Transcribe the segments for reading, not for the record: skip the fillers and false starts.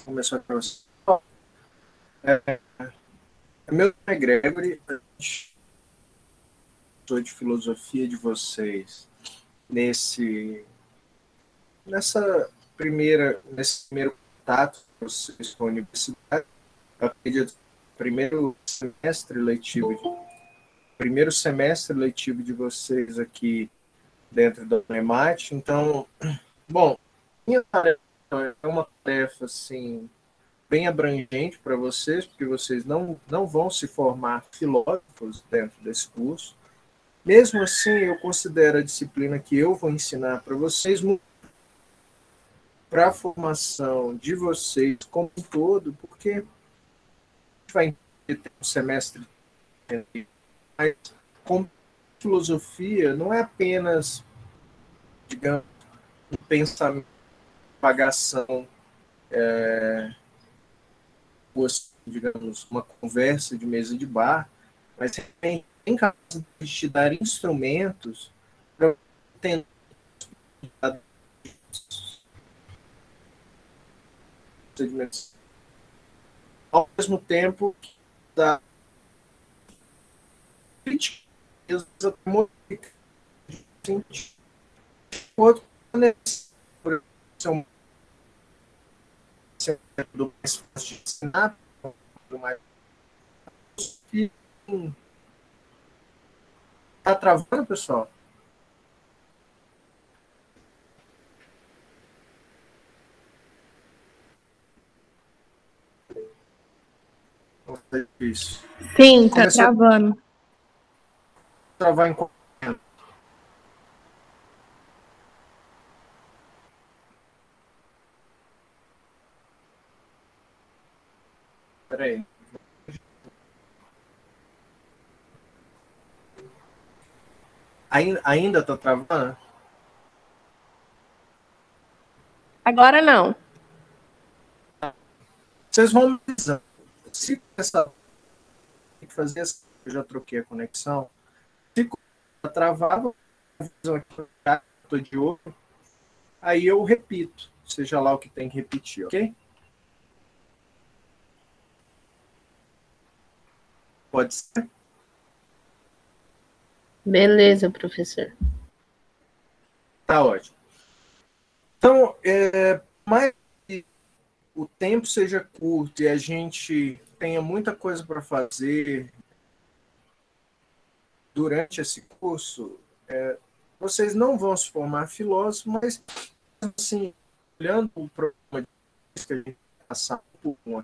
começar com você. Meu nome é Gregory, sou de filosofia de vocês nesse primeiro contato com vocês com a universidade. Eu acredito primeiro semestre letivo de vocês aqui dentro da UNEMAT. Então, bom, minha tarefa é uma tarefa assim bem abrangente para vocês, porque vocês não vão se formar filósofos dentro desse curso. Mesmo assim, eu considero a disciplina que eu vou ensinar para vocês para a formação de vocês como um todo, porque a gente vai ter um semestre, mas como filosofia não é apenas, digamos, um pensamento, pagação, digamos, uma conversa de mesa de bar, mas tem capacidade de te dar instrumentos para tentar ao mesmo tempo que dá crítica outro do mais fácil de ensinar, do mais tá travando, pessoal? Isso. Sim, tá travando. A travar em Peraí. Ainda tá travando? Agora não. Vocês vão me avisando. Se essa tem que fazer essa, eu já troquei a conexão. Se travar, estou de olho. Aí eu repito, seja lá o que tem que repetir, ok? Pode ser? Beleza, professor. Tá ótimo. Então, mais que o tempo seja curto e a gente tenha muita coisa para fazer durante esse curso, vocês não vão se formar filósofos, mas, assim, olhando o problema que a gente passar por um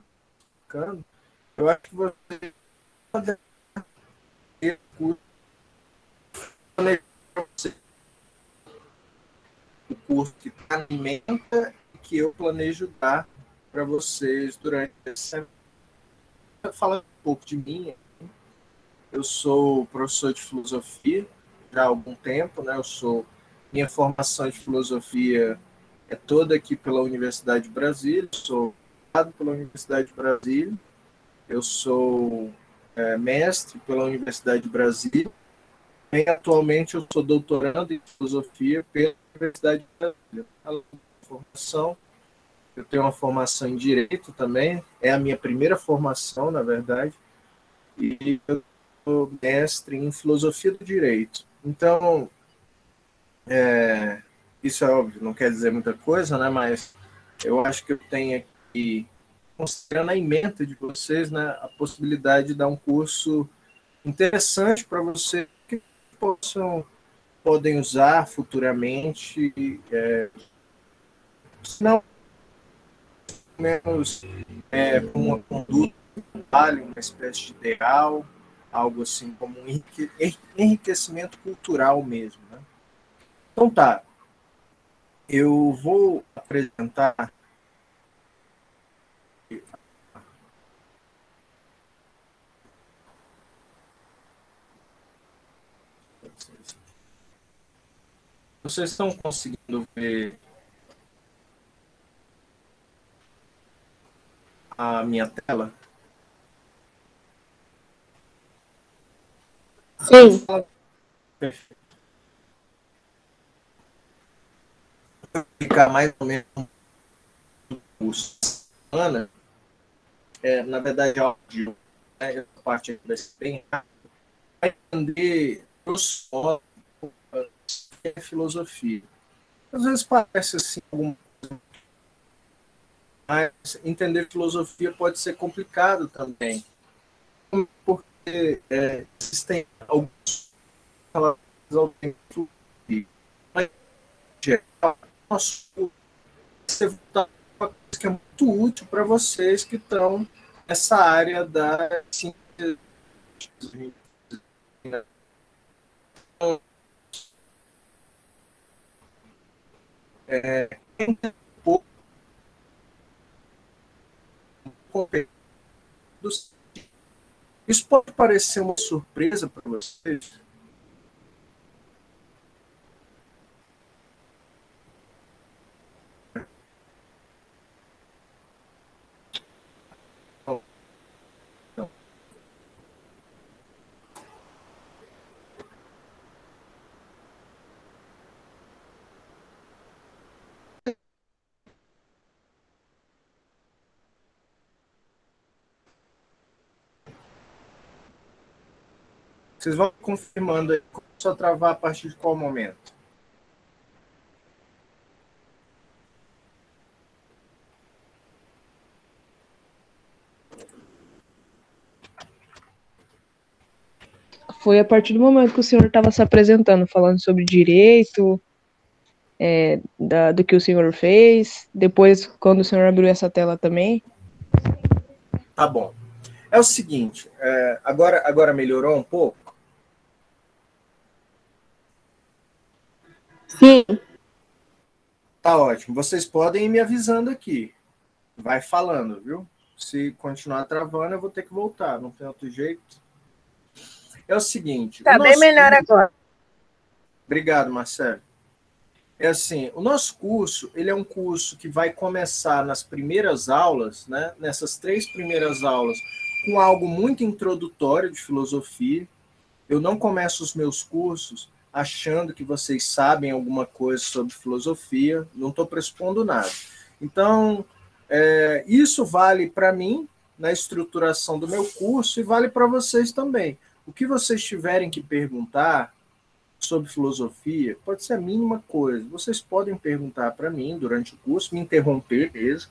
ano, eu acho que vocês podem ter o curso que alimenta e que eu planejo dar para vocês durante esse semestre. Falando um pouco de mim, eu sou professor de filosofia já há algum tempo, né? Minha formação de filosofia é toda aqui pela Universidade de Brasília, sou formado pela Universidade de Brasília, eu sou mestre pela Universidade de Brasília, e atualmente eu sou doutorando em filosofia pela Universidade de Brasília. Além da formação, eu tenho uma formação em Direito também, é a minha primeira formação, na verdade, e eu sou mestre em Filosofia do Direito. Então, isso é óbvio, não quer dizer muita coisa, né? Mas eu acho que eu tenho aqui, considerando a ementa de vocês, né, a possibilidade de dar um curso interessante para vocês que podem usar futuramente, se não menos como uma conduta, uma espécie de ideal, algo assim como um enriquecimento cultural mesmo, né? Então tá, eu vou apresentar vocês estão conseguindo ver a minha tela? Sim. Perfeito. Vou ficar mais ou menos no curso. semana, na verdade, áudio, né, essa parte vai ser bem rápida, vai entender o que é filosofia. Às vezes parece assim, mas entender filosofia pode ser complicado também, porque existem alguns mas geral, você voltar para uma coisa que é muito útil para vocês que estão nessa área da ciência. Um pouco isso pode parecer uma surpresa para vocês. Vocês vão confirmando aí, começou a travar a partir de qual momento? Foi a partir do momento que o senhor estava se apresentando, falando sobre direito, do que o senhor fez. Depois, quando o senhor abriu essa tela também. Tá bom. É o seguinte, agora melhorou um pouco? Sim. Tá ótimo. Vocês podem ir me avisando aqui. Vai falando, viu? Se continuar travando, eu vou ter que voltar. Não tem outro jeito. É o seguinte... Tá bem melhor agora. Obrigado, Marcelo. É assim, o nosso curso, ele é um curso que vai começar nas primeiras aulas, né? Nessas 3 primeiras aulas, com algo muito introdutório de filosofia. Eu não começo os meus cursos achando que vocês sabem alguma coisa sobre filosofia, não estou pressupondo nada. Então, isso vale para mim, na estruturação do meu curso, e vale para vocês também. O que vocês tiverem que perguntar sobre filosofia, pode ser a mínima coisa. Vocês podem perguntar para mim durante o curso, me interromper mesmo,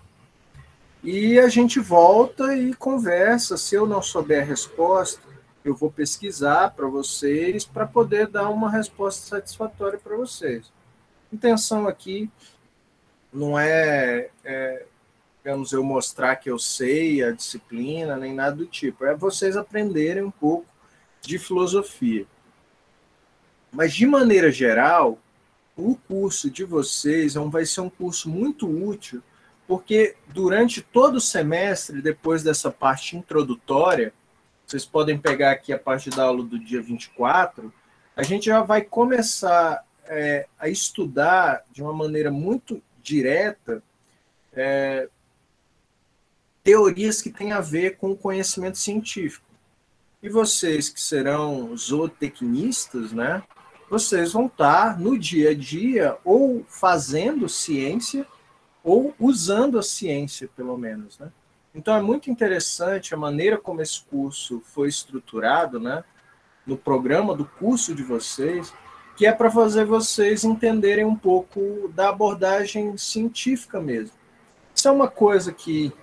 e a gente volta e conversa. Se eu não souber a resposta, eu vou pesquisar para vocês para poder dar uma resposta satisfatória para vocês. A intenção aqui não digamos, eu mostrar que eu sei a disciplina, nem nada do tipo. É vocês aprenderem um pouco de filosofia. Mas, de maneira geral, o curso de vocês vai ser um curso muito útil, porque durante todo o semestre, depois dessa parte introdutória, vocês podem pegar aqui a parte da aula do dia 24, a gente já vai começar a estudar de uma maneira muito direta teorias que têm a ver com o conhecimento científico. E vocês que serão zootecnistas, né, vocês vão estar no dia a dia ou fazendo ciência ou usando a ciência, pelo menos, né? Então é muito interessante a maneira como esse curso foi estruturado, né, no programa do curso de vocês, que é para fazer vocês entenderem um pouco da abordagem científica mesmo. Isso é uma coisa que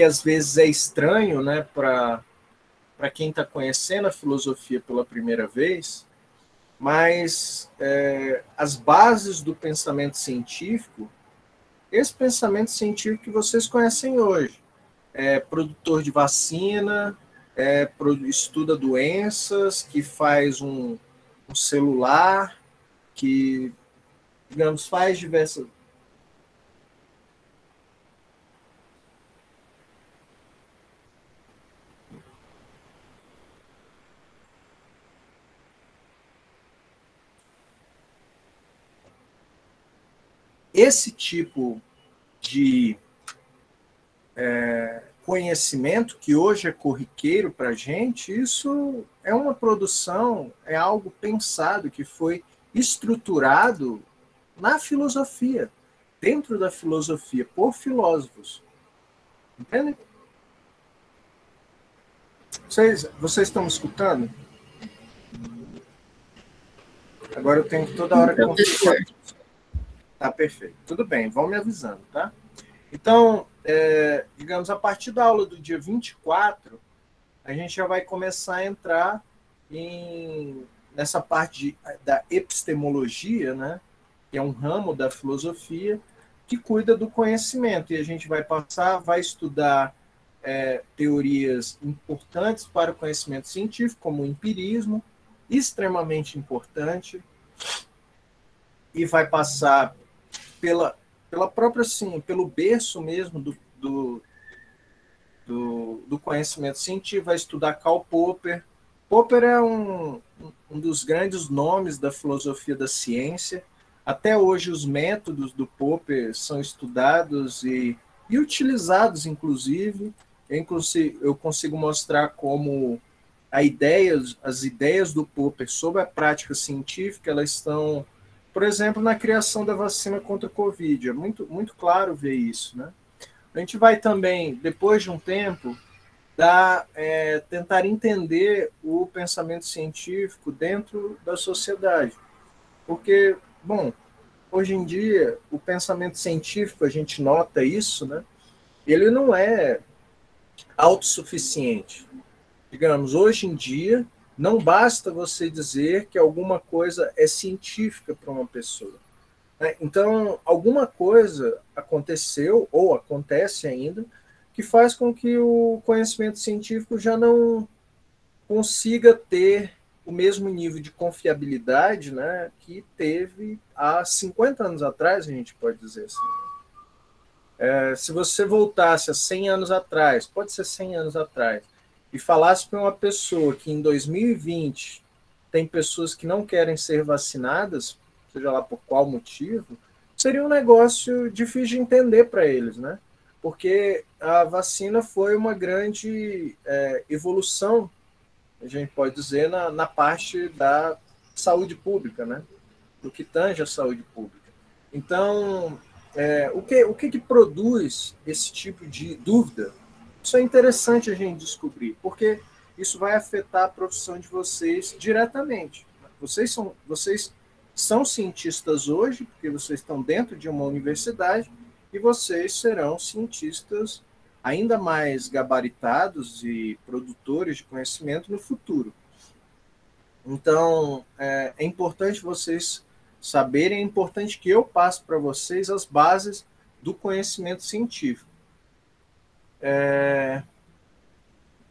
às vezes é estranho, né, para quem está conhecendo a filosofia pela primeira vez, mas as bases do pensamento científico, esse pensamento científico que vocês conhecem hoje, produtor de vacina, estuda doenças, que faz um celular, que, digamos, faz diversas... Esse tipo de conhecimento, que hoje é corriqueiro para a gente, isso é uma produção, é algo pensado, que foi estruturado na filosofia, dentro da filosofia, por filósofos. Entende? Vocês estão me escutando? Agora eu tenho que toda hora confirmar. Tá perfeito. Tudo bem, vão me avisando, tá? Então, digamos, a partir da aula do dia 24, a gente já vai começar a entrar nessa parte da epistemologia, né? Que é um ramo da filosofia que cuida do conhecimento. E a gente vai estudar teorias importantes para o conhecimento científico, como o empirismo, extremamente importante, e vai passar pela própria, assim, pelo berço mesmo do conhecimento científico, vai estudar Karl Popper. Popper é um dos grandes nomes da filosofia da ciência. Até hoje, os métodos do Popper são estudados e utilizados, inclusive. Eu consigo mostrar como as ideias do Popper sobre a prática científica, elas estão, por exemplo, na criação da vacina contra a Covid. É muito, muito claro ver isso, né? A gente vai também, depois de um tempo, tentar entender o pensamento científico dentro da sociedade. Porque, bom, hoje em dia, o pensamento científico, a gente nota isso, né? Ele não é autossuficiente. Digamos, hoje em dia, não basta você dizer que alguma coisa é científica para uma pessoa. Então, alguma coisa aconteceu, ou acontece ainda, que faz com que o conhecimento científico já não consiga ter o mesmo nível de confiabilidade, né, que teve há 50 anos atrás, a gente pode dizer assim. Se você voltasse a 100 anos atrás, pode ser 100 anos atrás, e falasse para uma pessoa que em 2020 tem pessoas que não querem ser vacinadas, seja lá por qual motivo, seria um negócio difícil de entender para eles, né? Porque a vacina foi uma grande evolução, a gente pode dizer, na parte da saúde pública, né? Do que tange a saúde pública. Então, o que produz esse tipo de dúvida? Isso é interessante a gente descobrir, porque isso vai afetar a profissão de vocês diretamente. Vocês são cientistas hoje, porque vocês estão dentro de uma universidade, e vocês serão cientistas ainda mais gabaritados e produtores de conhecimento no futuro. Então, é importante vocês saberem, é importante que eu passe para vocês as bases do conhecimento científico.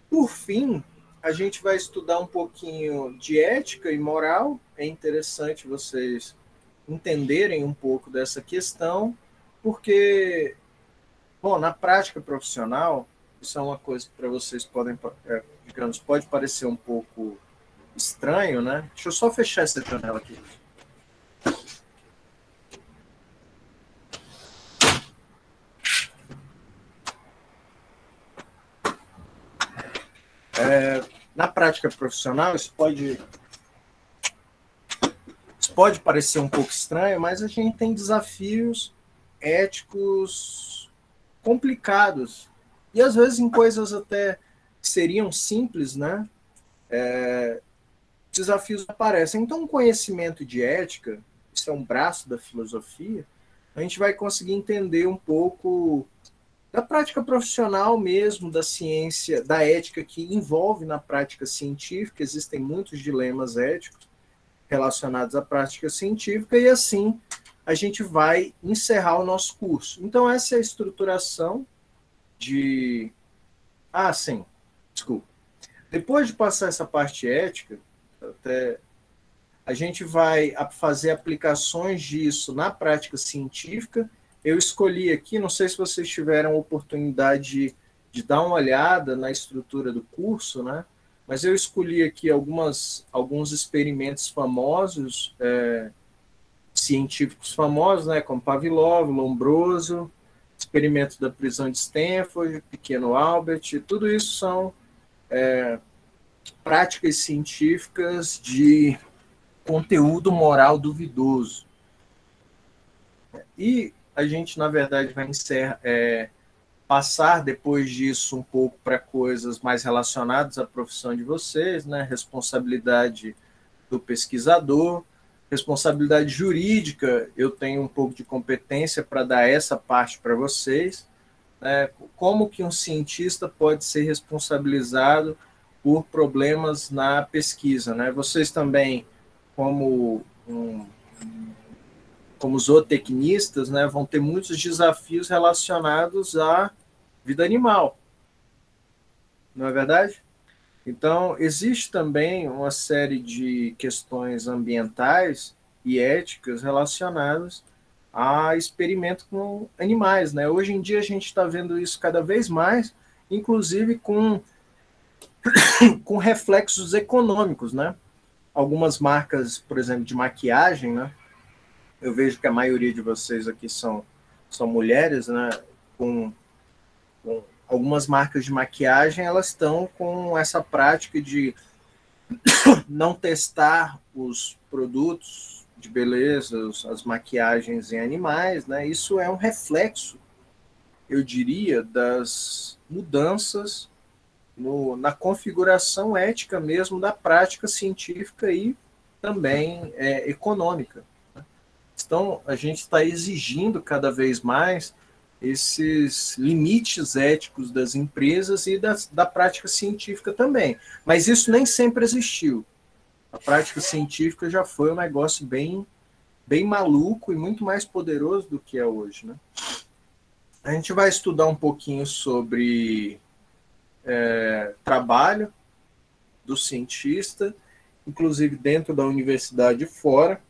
Por fim, a gente vai estudar um pouquinho de ética e moral. É interessante vocês entenderem um pouco dessa questão, porque, bom, na prática profissional, isso é uma coisa que para vocês pode parecer um pouco estranho, né? Deixa eu só fechar essa janela aqui. Na prática profissional, isso pode parecer um pouco estranho, mas a gente tem desafios éticos complicados. E às vezes em coisas até que seriam simples, né? Desafios aparecem. Então, o conhecimento de ética, isso é um braço da filosofia, a gente vai conseguir entender um pouco da prática profissional mesmo, da ciência, da ética que envolve na prática científica. Existem muitos dilemas éticos relacionados à prática científica, e assim a gente vai encerrar o nosso curso. Então, essa é a estruturação de... sim, desculpa. Depois de passar essa parte ética, a gente vai fazer aplicações disso na prática científica. Eu escolhi aqui, não sei se vocês tiveram a oportunidade de dar uma olhada na estrutura do curso, né? Mas eu escolhi aqui alguns experimentos famosos, científicos famosos, né? Como Pavlov, Lombroso, experimento da prisão de Stanford, Pequeno Albert, tudo isso são práticas científicas de conteúdo moral duvidoso. E a gente, na verdade, vai passar depois disso um pouco para coisas mais relacionadas à profissão de vocês, né? Responsabilidade do pesquisador, responsabilidade jurídica, eu tenho um pouco de competência para dar essa parte para vocês, né? Como que um cientista pode ser responsabilizado por problemas na pesquisa, né? Vocês também, como zootecnistas, né, vão ter muitos desafios relacionados à vida animal, não é verdade? Então, existe também uma série de questões ambientais e éticas relacionadas a experimento com animais, né? Hoje em dia a gente está vendo isso cada vez mais, inclusive com reflexos econômicos, né? Algumas marcas, por exemplo, de maquiagem, né? Eu vejo que a maioria de vocês aqui são mulheres, né? Com algumas marcas de maquiagem, elas estão com essa prática de não testar os produtos de beleza, as maquiagens em animais, né? Isso é um reflexo, eu diria, das mudanças na configuração ética mesmo da prática científica e também econômica. Então, a gente está exigindo cada vez mais esses limites éticos das empresas e da prática científica também. Mas isso nem sempre existiu. A prática científica já foi um negócio bem maluco e muito mais poderoso do que é hoje, né? A gente vai estudar um pouquinho sobre trabalho do cientista, inclusive dentro da universidade e fora,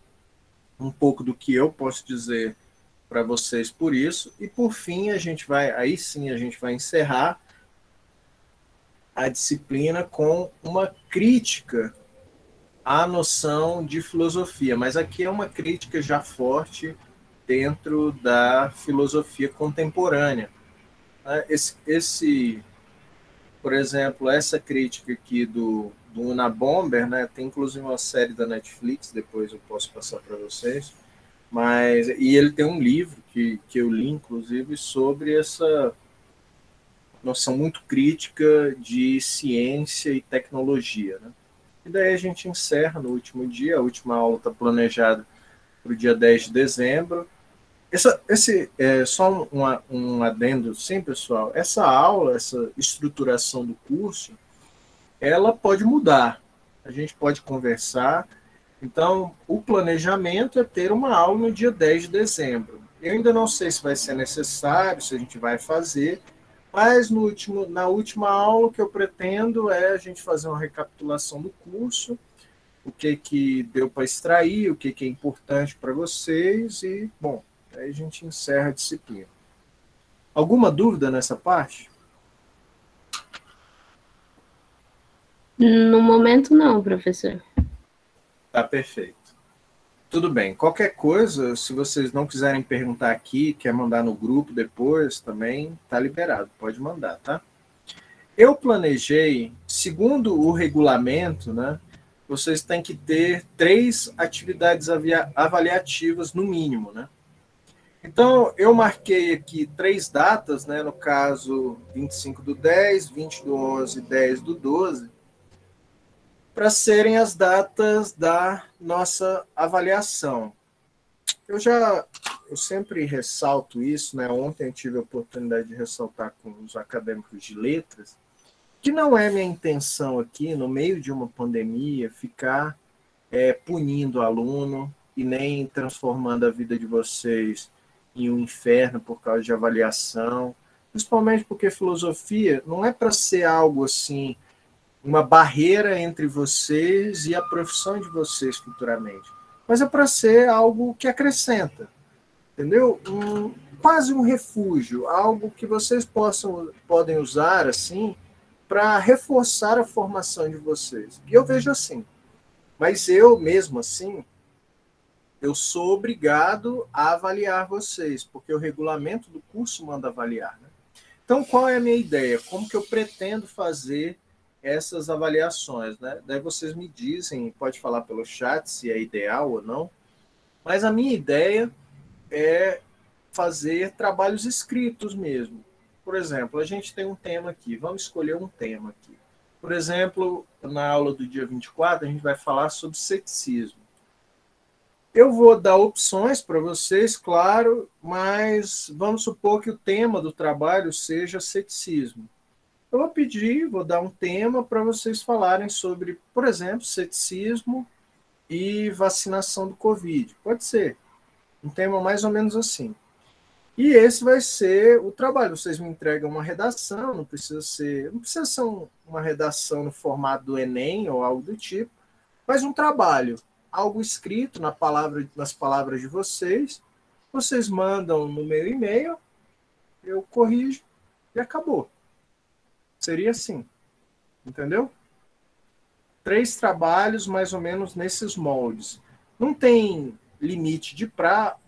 um pouco do que eu posso dizer para vocês por isso, e por fim aí sim a gente vai encerrar a disciplina com uma crítica à noção de filosofia, mas aqui é uma crítica já forte dentro da filosofia contemporânea. Por exemplo, essa crítica aqui do Unabomber, né, tem inclusive uma série da Netflix, depois eu posso passar para vocês, e ele tem um livro que eu li, inclusive, sobre essa noção muito crítica de ciência e tecnologia, né? E daí a gente encerra no último dia, a última aula está planejada para o dia 10 de dezembro. Esse é só um adendo, sim, pessoal. Essa aula, essa estruturação do curso, ela pode mudar. A gente pode conversar. Então, o planejamento é ter uma aula no dia 10 de dezembro. Eu ainda não sei se vai ser necessário, se a gente vai fazer, mas na última aula o que eu pretendo é a gente fazer uma recapitulação do curso, o que deu para extrair, o que é importante para vocês e, bom, aí a gente encerra a disciplina. Alguma dúvida nessa parte? No momento, não, professor. Tá perfeito. Tudo bem. Qualquer coisa, se vocês não quiserem perguntar aqui, quer mandar no grupo depois também, tá liberado. Pode mandar, tá? Eu planejei, segundo o regulamento, né? Vocês têm que ter 3 atividades avaliativas no mínimo, né? Então, eu marquei aqui 3 datas, né? No caso, 25/10, 20/11 e 10/12, para serem as datas da nossa avaliação. Eu sempre ressalto isso, né? Ontem eu tive a oportunidade de ressaltar com os acadêmicos de letras, que não é minha intenção aqui, no meio de uma pandemia, ficar punindo o aluno e nem transformando a vida de vocês em um inferno por causa de avaliação, principalmente porque filosofia não é para ser algo assim, uma barreira entre vocês e a profissão de vocês futuramente, mas é para ser algo que acrescenta, entendeu? Quase um refúgio, algo que vocês podem usar assim para reforçar a formação de vocês. E eu vejo assim, mas eu mesmo assim, eu sou obrigado a avaliar vocês, porque o regulamento do curso manda avaliar, né? Então, qual é a minha ideia? Como que eu pretendo fazer essas avaliações, né? Daí vocês me dizem, pode falar pelo chat se é ideal ou não, mas a minha ideia é fazer trabalhos escritos mesmo. por exemplo, a gente tem um tema aqui, vamos escolher um tema aqui. Por exemplo, na aula do dia 24, a gente vai falar sobre ceticismo. Eu vou dar opções para vocês, claro, mas vamos supor que o tema do trabalho seja ceticismo. Eu vou pedir, vou dar um tema para vocês falarem sobre, por exemplo, ceticismo e vacinação do Covid. Pode ser. Um tema mais ou menos assim. E esse vai ser o trabalho. Vocês me entregam uma redação, não precisa ser uma redação no formato do Enem ou algo do tipo, mas um trabalho, algo escrito nas palavras de vocês. Vocês mandam no meu e-mail, eu corrijo e acabou. Seria assim, entendeu? 3 trabalhos mais ou menos nesses moldes. Não tem limite de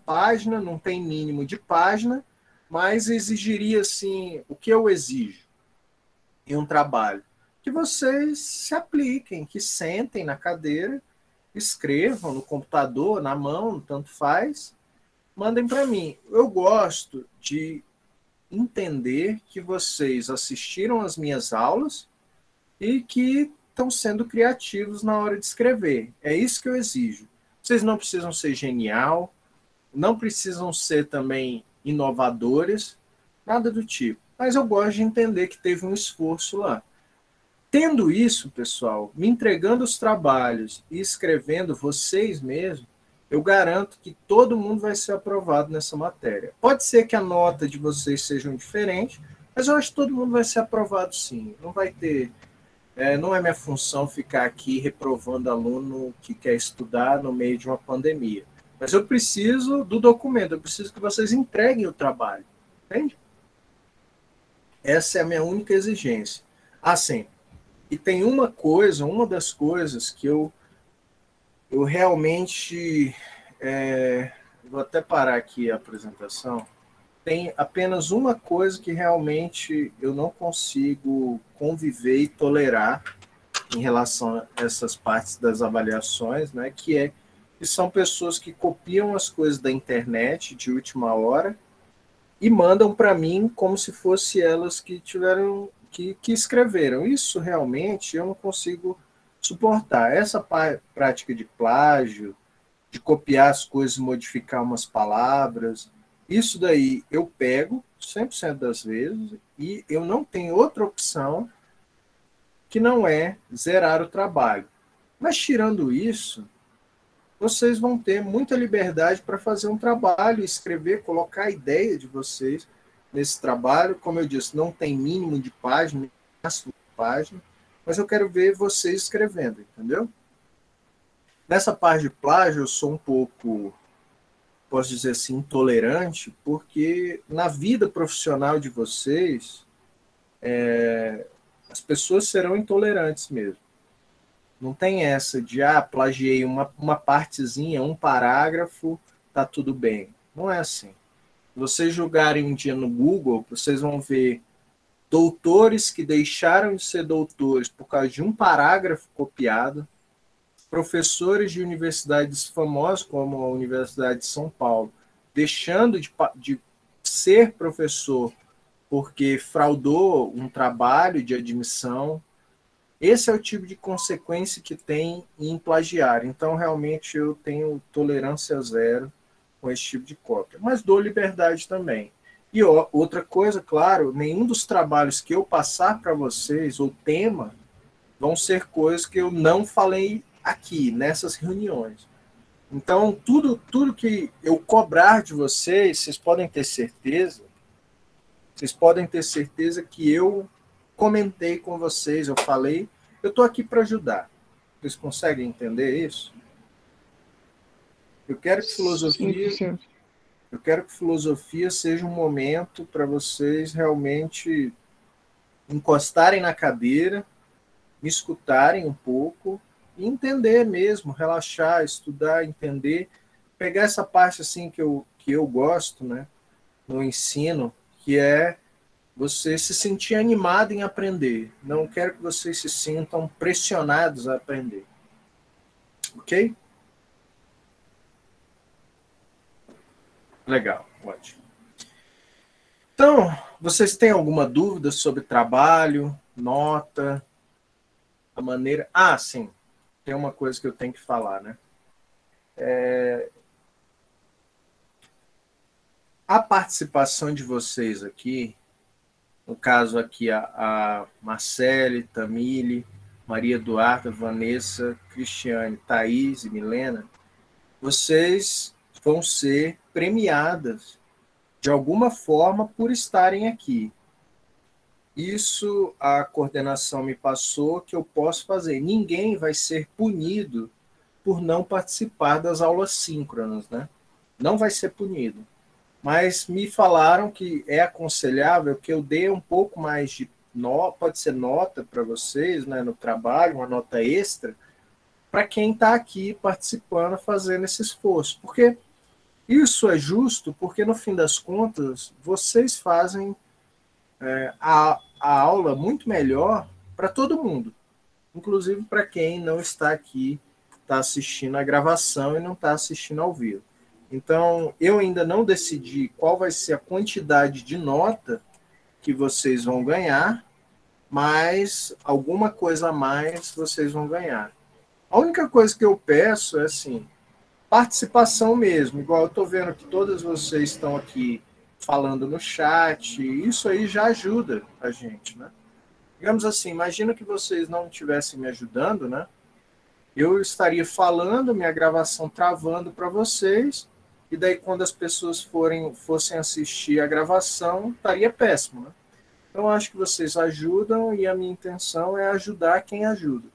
página, não tem mínimo de página, mas exigiria, assim, o que eu exijo em um trabalho? Que vocês se apliquem, que sentem na cadeira, escrevam no computador, na mão, tanto faz, mandem para mim. Eu gosto de entender que vocês assistiram às minhas aulas e que estão sendo criativos na hora de escrever. É isso que eu exijo. Vocês não precisam ser genial, não precisam ser também inovadores, nada do tipo. Mas eu gosto de entender que teve um esforço lá. Tendo isso, pessoal, me entregando os trabalhos e escrevendo vocês mesmos, eu garanto que todo mundo vai ser aprovado nessa matéria. Pode ser que a nota de vocês seja diferente, mas eu acho que todo mundo vai ser aprovado sim. Não vai ter... não é minha função ficar aqui reprovando aluno que quer estudar no meio de uma pandemia. Mas eu preciso do documento, eu preciso que vocês entreguem o trabalho. Entende? Essa é a minha única exigência. Assim, e tem uma das coisas que eu realmente... vou até parar aqui a apresentação. Tem apenas uma coisa que realmente eu não consigo conviver e tolerar em relação a essas partes das avaliações, né, que são pessoas que copiam as coisas da internet de última hora e mandam para mim como se fosse elas que tiveram que escreveram. Isso realmente eu não consigo suportar. Essa prática de plágio, de copiar as coisas, modificar umas palavras, isso daí eu pego 100% das vezes e eu não tenho outra opção que não é zerar o trabalho. Mas tirando isso, vocês vão ter muita liberdade para fazer um trabalho, escrever, colocar a ideia de vocês nesse trabalho. Como eu disse, não tem mínimo de página, máximo de página, mas eu quero ver vocês escrevendo, entendeu? Nessa parte de plágio, eu sou um pouco, posso dizer assim, intolerante, porque na vida profissional de vocês, as pessoas serão intolerantes mesmo. Não tem essa de, plagiei uma partezinha, um parágrafo, tá tudo bem. Não é assim. Se vocês jogarem um dia no Google, vocês vão ver doutores que deixaram de ser doutores por causa de um parágrafo copiado, professores de universidades famosas, como a Universidade de São Paulo, deixando de ser professor porque fraudou um trabalho de admissão. Esse é o tipo de consequência que tem em plagiar. Então, realmente, eu tenho tolerância zero com esse tipo de cópia. Mas dou liberdade também. E outra coisa, claro, nenhum dos trabalhos que eu passar para vocês, ou tema, vão ser coisas que eu não falei aqui, nessas reuniões. Então, tudo que eu cobrar de vocês podem ter certeza que eu comentei com vocês, eu falei, eu estou aqui para ajudar. Vocês conseguem entender isso? Eu quero que filosofia seja um momento para vocês realmente encostarem na cadeira, me escutarem um pouco e entender mesmo, relaxar, estudar, entender, pegar essa parte assim que eu gosto, né, no ensino, que é você se sentir animado em aprender. Não quero que vocês se sintam pressionados a aprender. Ok? Legal, ótimo. Então, vocês têm alguma dúvida sobre trabalho, nota, a maneira... Ah, sim, tem uma coisa que eu tenho que falar, né? A participação de vocês aqui, no caso aqui a Marcele, Tamile, Maria Eduarda, Vanessa, Cristiane, Thaís e Milena, vocês vão ser premiadas de alguma forma por estarem aqui. Isso a coordenação me passou que eu posso fazer. Ninguém vai ser punido por não participar das aulas síncronas, né? Não vai ser punido. Mas me falaram que é aconselhável que eu dê um pouco mais de nota, pode ser nota para vocês, né, no trabalho, uma nota extra, para quem está aqui participando, fazendo esse esforço. Porque isso é justo, porque no fim das contas, vocês fazem a aula muito melhor para todo mundo, inclusive para quem não está aqui, está assistindo a gravação e não está assistindo ao vivo. Então, eu ainda não decidi qual vai ser a quantidade de nota que vocês vão ganhar, mas alguma coisa a mais vocês vão ganhar. A única coisa que eu peço é assim, participação mesmo, igual eu estou vendo que todas vocês estão aqui falando no chat, isso aí já ajuda a gente, né? Digamos assim, imagina que vocês não estivessem me ajudando, né? Eu estaria falando, minha gravação travando para vocês, e daí quando as pessoas fossem assistir a gravação, estaria péssimo, né? Então, acho que vocês ajudam e a minha intenção é ajudar quem ajuda.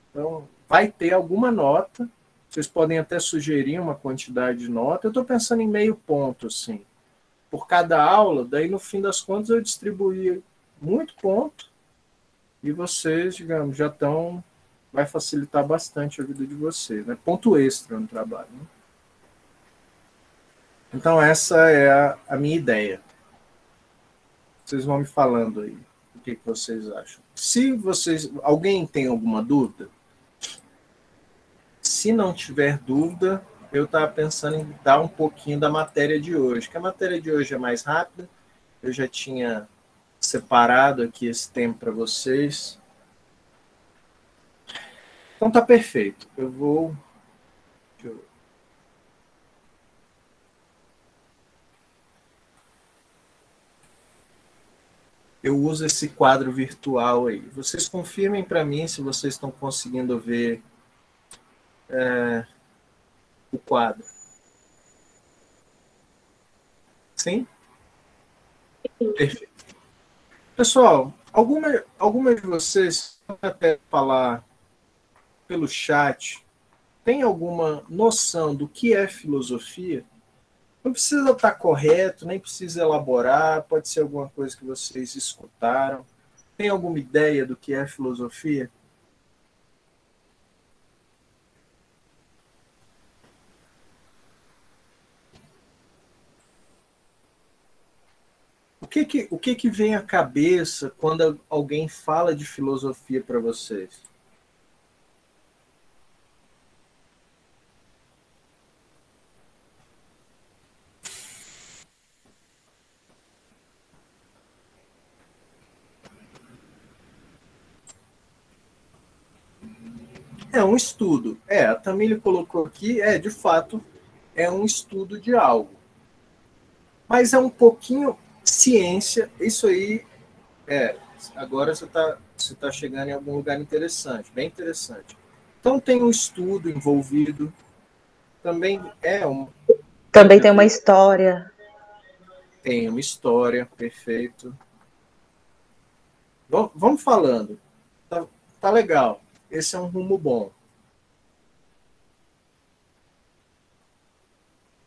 Então, vai ter alguma nota, vocês podem até sugerir uma quantidade de nota, eu estou pensando em meio ponto, assim, por cada aula, daí no fim das contas eu distribuí muito ponto, e vocês, digamos, já estão, vai facilitar bastante a vida de vocês, né? Ponto extra no trabalho, né? Então, essa é a minha ideia. Vocês vão me falando aí o que vocês acham. Se vocês... Alguém tem alguma dúvida? Se não tiver dúvida, eu estava pensando em dar um pouquinho da matéria de hoje, que a matéria de hoje é mais rápida. Eu já tinha separado aqui esse tempo para vocês. Então tá perfeito. Eu vou... Eu uso esse quadro virtual aí. Vocês confirmem para mim se vocês estão conseguindo ver o quadro. Sim? Perfeito. Pessoal, alguma de vocês até falar pelo chat, tem alguma noção do que é filosofia? Não precisa estar correto, nem precisa elaborar, pode ser alguma coisa que vocês escutaram. Tem alguma ideia do que é filosofia? O que que vem à cabeça quando alguém fala de filosofia para vocês? É um estudo. A Tamile colocou aqui, de fato, é um estudo de algo. Mas é um pouquinho ciência, isso aí agora você tá chegando em algum lugar interessante, bem interessante. Então tem um estudo envolvido, também Também tem uma história. Tem uma história, perfeito. Vamos falando. Tá legal. Esse é um rumo bom.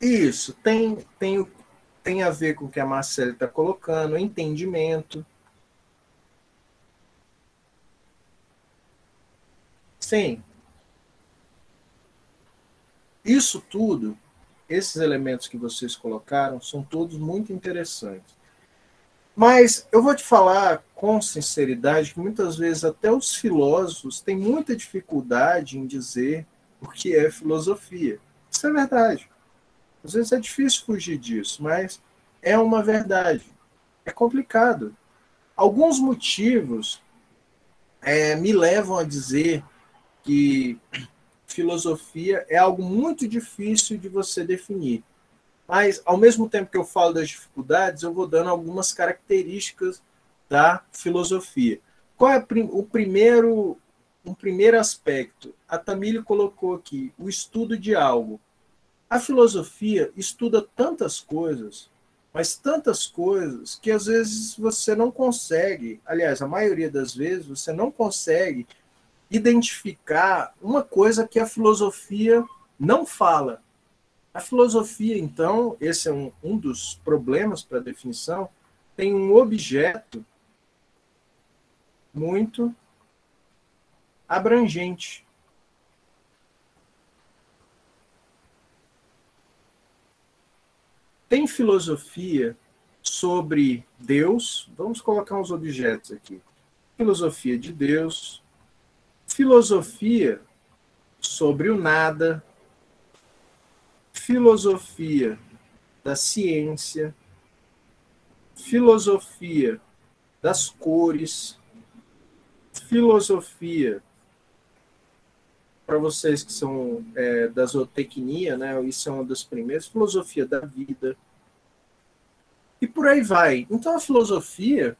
Isso, tem a ver com o que a Marcela está colocando, entendimento. Sim. Isso tudo, esses elementos que vocês colocaram, são todos muito interessantes. Mas eu vou te falar com sinceridade que muitas vezes até os filósofos têm muita dificuldade em dizer o que é filosofia. Isso é verdade. Às vezes é difícil fugir disso, mas é uma verdade. É complicado. Alguns motivos me levam a dizer que filosofia é algo muito difícil de você definir. Mas, ao mesmo tempo que eu falo das dificuldades, eu vou dando algumas características da filosofia. Qual é um primeiro aspecto? A Tamile colocou aqui, o estudo de algo. A filosofia estuda tantas coisas, mas tantas coisas, que às vezes você não consegue, aliás, a maioria das vezes, você não consegue identificar uma coisa que a filosofia não fala. A filosofia, então, esse é um dos problemas para a definição, tem um objeto muito abrangente. Tem filosofia sobre Deus, vamos colocar uns objetos aqui. Filosofia de Deus, filosofia sobre o nada, filosofia da ciência, filosofia das cores, filosofia, para vocês que são da zootecnia, né, isso é uma das primeiras, filosofia da vida, e por aí vai. Então a filosofia,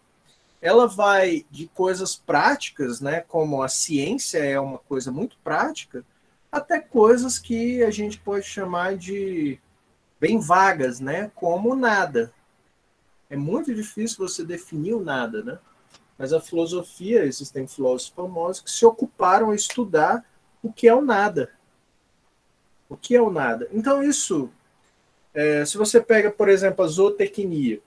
ela vai de coisas práticas, né, como a ciência é uma coisa muito prática, até coisas que a gente pode chamar de bem vagas, né, como nada. É muito difícil você definir o nada, né? Mas a filosofia, existem filósofos famosos que se ocuparam a estudar o que é o nada. O que é o nada? Então isso, se você pega, por exemplo, a zootecnia,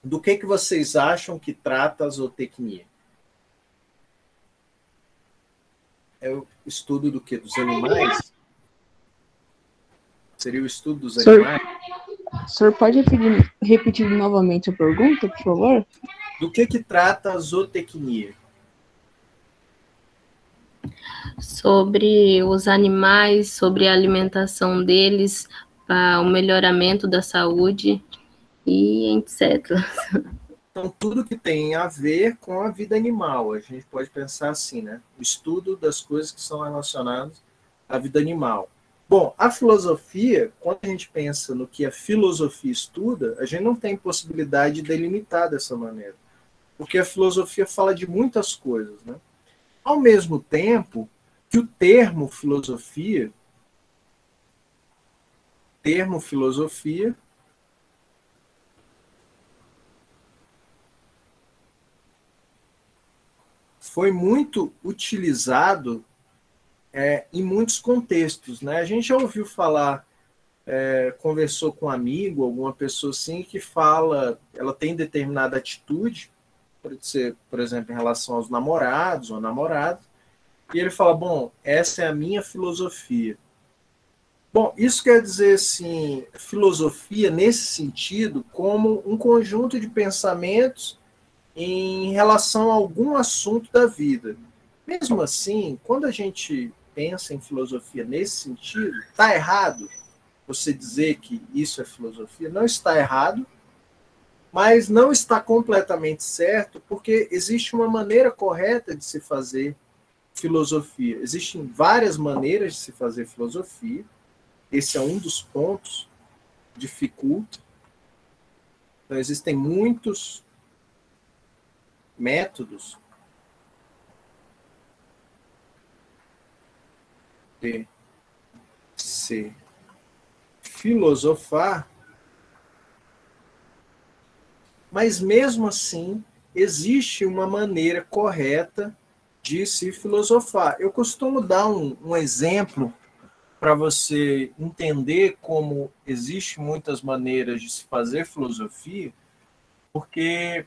do que vocês acham que trata a zootecnia? É o estudo do quê? Dos animais? Seria o estudo dos animais? O senhor pode repetir novamente a pergunta, por favor? Do que trata a zootecnia? Sobre os animais, sobre a alimentação deles, o melhoramento da saúde e etc. Então, tudo que tem a ver com a vida animal, a gente pode pensar assim, né? O estudo das coisas que são relacionadas à vida animal. Bom, a filosofia, quando a gente pensa no que a filosofia estuda, a gente não tem possibilidade de delimitar dessa maneira, porque a filosofia fala de muitas coisas, né? Ao mesmo tempo que o termo filosofia foi muito utilizado em muitos contextos, né? A gente já ouviu falar, conversou com um amigo, alguma pessoa assim, que fala, ela tem determinada atitude, pode ser, por exemplo, em relação aos namorados ou namoradas, e ele fala, bom, essa é a minha filosofia. Bom, isso quer dizer, assim, filosofia nesse sentido, como um conjunto de pensamentos em relação a algum assunto da vida. Mesmo assim, quando a gente pensa em filosofia nesse sentido, está errado você dizer que isso é filosofia? Não está errado, mas não está completamente certo, porque existe uma maneira correta de se fazer filosofia. Existem várias maneiras de se fazer filosofia. Esse é um dos pontos que dificulta. Então, existem muitos métodos de se filosofar, mas mesmo assim existe uma maneira correta de se filosofar. Eu costumo dar um exemplo para você entender como existem muitas maneiras de se fazer filosofia, porque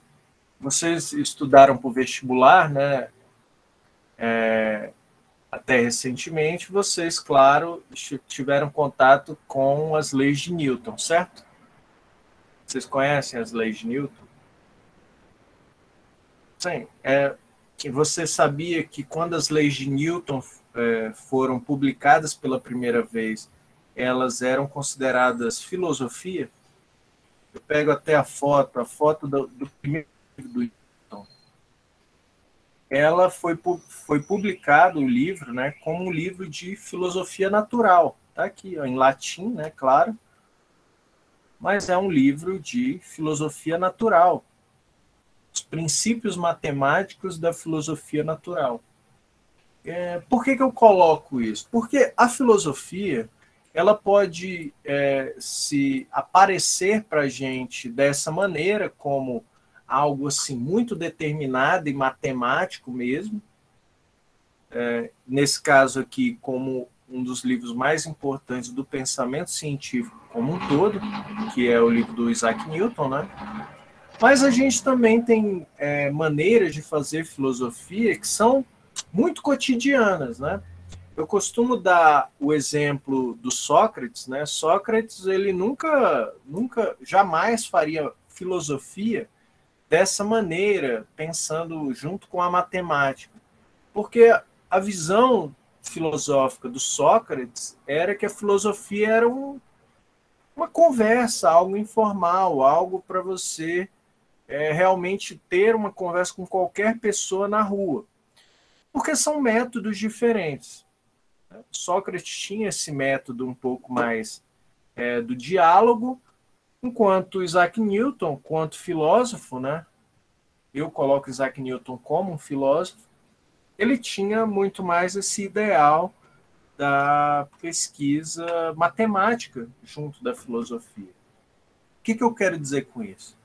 vocês estudaram para o vestibular, né? Até recentemente, vocês, claro, tiveram contato com as leis de Newton, certo? Vocês conhecem as leis de Newton? Sim. Você sabia que quando as leis de Newton foram publicadas pela primeira vez, elas eram consideradas filosofia? eu pego até a foto do primeiro livro do Newton. Ela foi publicado o livro, né, como um livro de filosofia natural. Está aqui, ó, em latim, né, claro, mas é um livro de filosofia natural. Os princípios matemáticos da filosofia natural. Por que eu coloco isso? Porque a filosofia ela pode se aparecer para a gente dessa maneira, como algo assim muito determinado e matemático mesmo. Nesse caso aqui, como um dos livros mais importantes do pensamento científico como um todo, que é o livro do Isaac Newton, né? Mas a gente também tem maneiras de fazer filosofia que são muito cotidianas, né? Eu costumo dar o exemplo do Sócrates, né? Sócrates, ele nunca, jamais faria filosofia dessa maneira, pensando junto com a matemática. Porque a visão filosófica do Sócrates era que a filosofia era uma conversa, algo informal, algo para você realmente ter uma conversa com qualquer pessoa na rua. Porque são métodos diferentes. Sócrates tinha esse método um pouco mais do diálogo, enquanto Isaac Newton, quanto filósofo, né? Eu coloco Isaac Newton como um filósofo, ele tinha muito mais esse ideal da pesquisa matemática junto da filosofia. O que eu quero dizer com isso?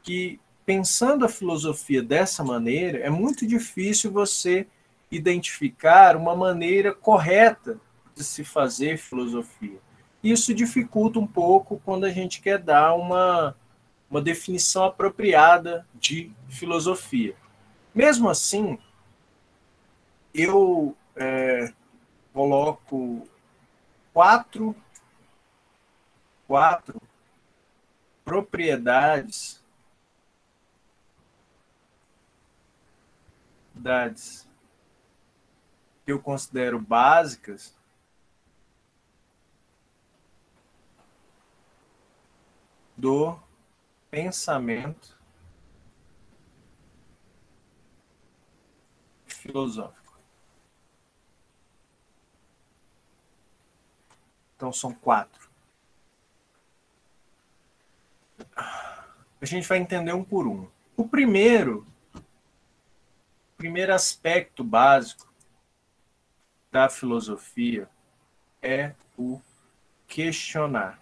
Que pensando a filosofia dessa maneira, é muito difícil você identificar uma maneira correta de se fazer filosofia. Isso dificulta um pouco quando a gente quer dar uma definição apropriada de filosofia. Mesmo assim, eu coloco quatro propriedades que eu considero básicas do pensamento filosófico. Então, são 4. A gente vai entender um por um. O primeiro aspecto básico da filosofia é o questionar.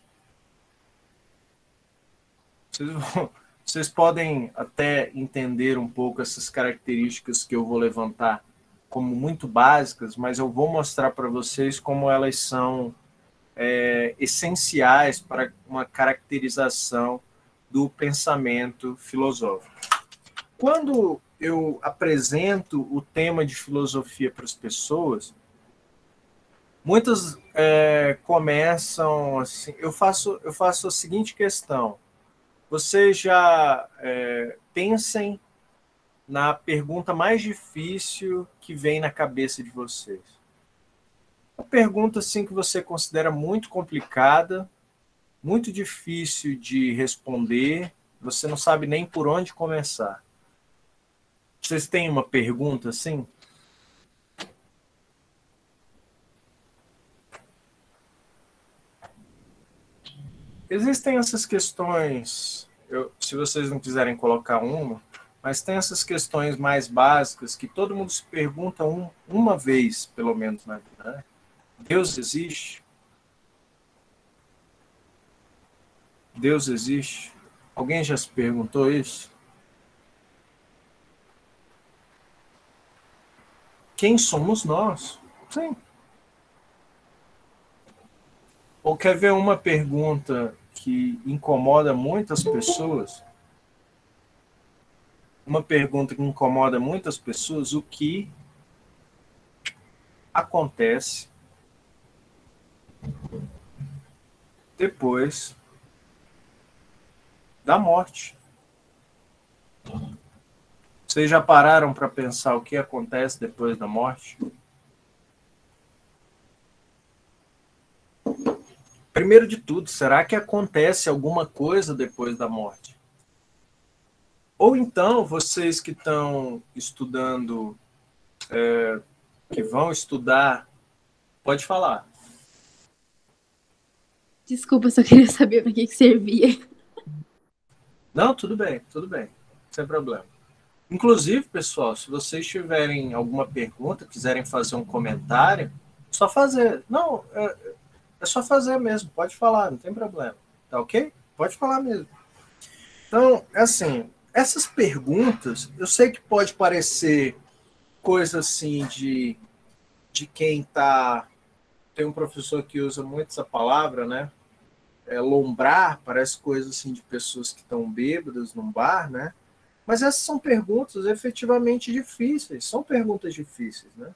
Vocês podem até entender um pouco essas características que eu vou levantar como muito básicas, mas eu vou mostrar para vocês como elas são essenciais para uma caracterização do pensamento filosófico. Quando eu apresento o tema de filosofia para as pessoas, muitas começam assim, eu faço a seguinte questão: vocês já pensem na pergunta mais difícil que vem na cabeça de vocês. Uma pergunta assim que você considera muito complicada, muito difícil de responder, você não sabe nem por onde começar. Vocês têm uma pergunta assim? Existem essas questões, se vocês não quiserem colocar uma, mas tem essas questões mais básicas que todo mundo se pergunta uma vez, pelo menos, na vida, né? Deus existe? Deus existe? Alguém já se perguntou isso? Quem somos nós? Sim. Ou quer ver uma pergunta que incomoda muitas pessoas? Uma pergunta que incomoda muitas pessoas: o que acontece depois da morte? Vocês já pararam para pensar o que acontece depois da morte? primeiro de tudo, será que acontece alguma coisa depois da morte? Ou então, vocês que estão estudando, que vão estudar, pode falar. Desculpa, só queria saber para que servia. Não, tudo bem, sem problema. Inclusive, pessoal, se vocês tiverem alguma pergunta, quiserem fazer um comentário, só fazer. Não, é só fazer mesmo, pode falar, não tem problema. Tá ok? Pode falar mesmo. Então, assim, essas perguntas, eu sei que pode parecer coisa assim de quem tá... Tem um professor que usa muito essa palavra, né? Lombrar, parece coisa assim de pessoas que estão bêbadas num bar, né? Mas essas são perguntas efetivamente difíceis, são perguntas difíceis, né?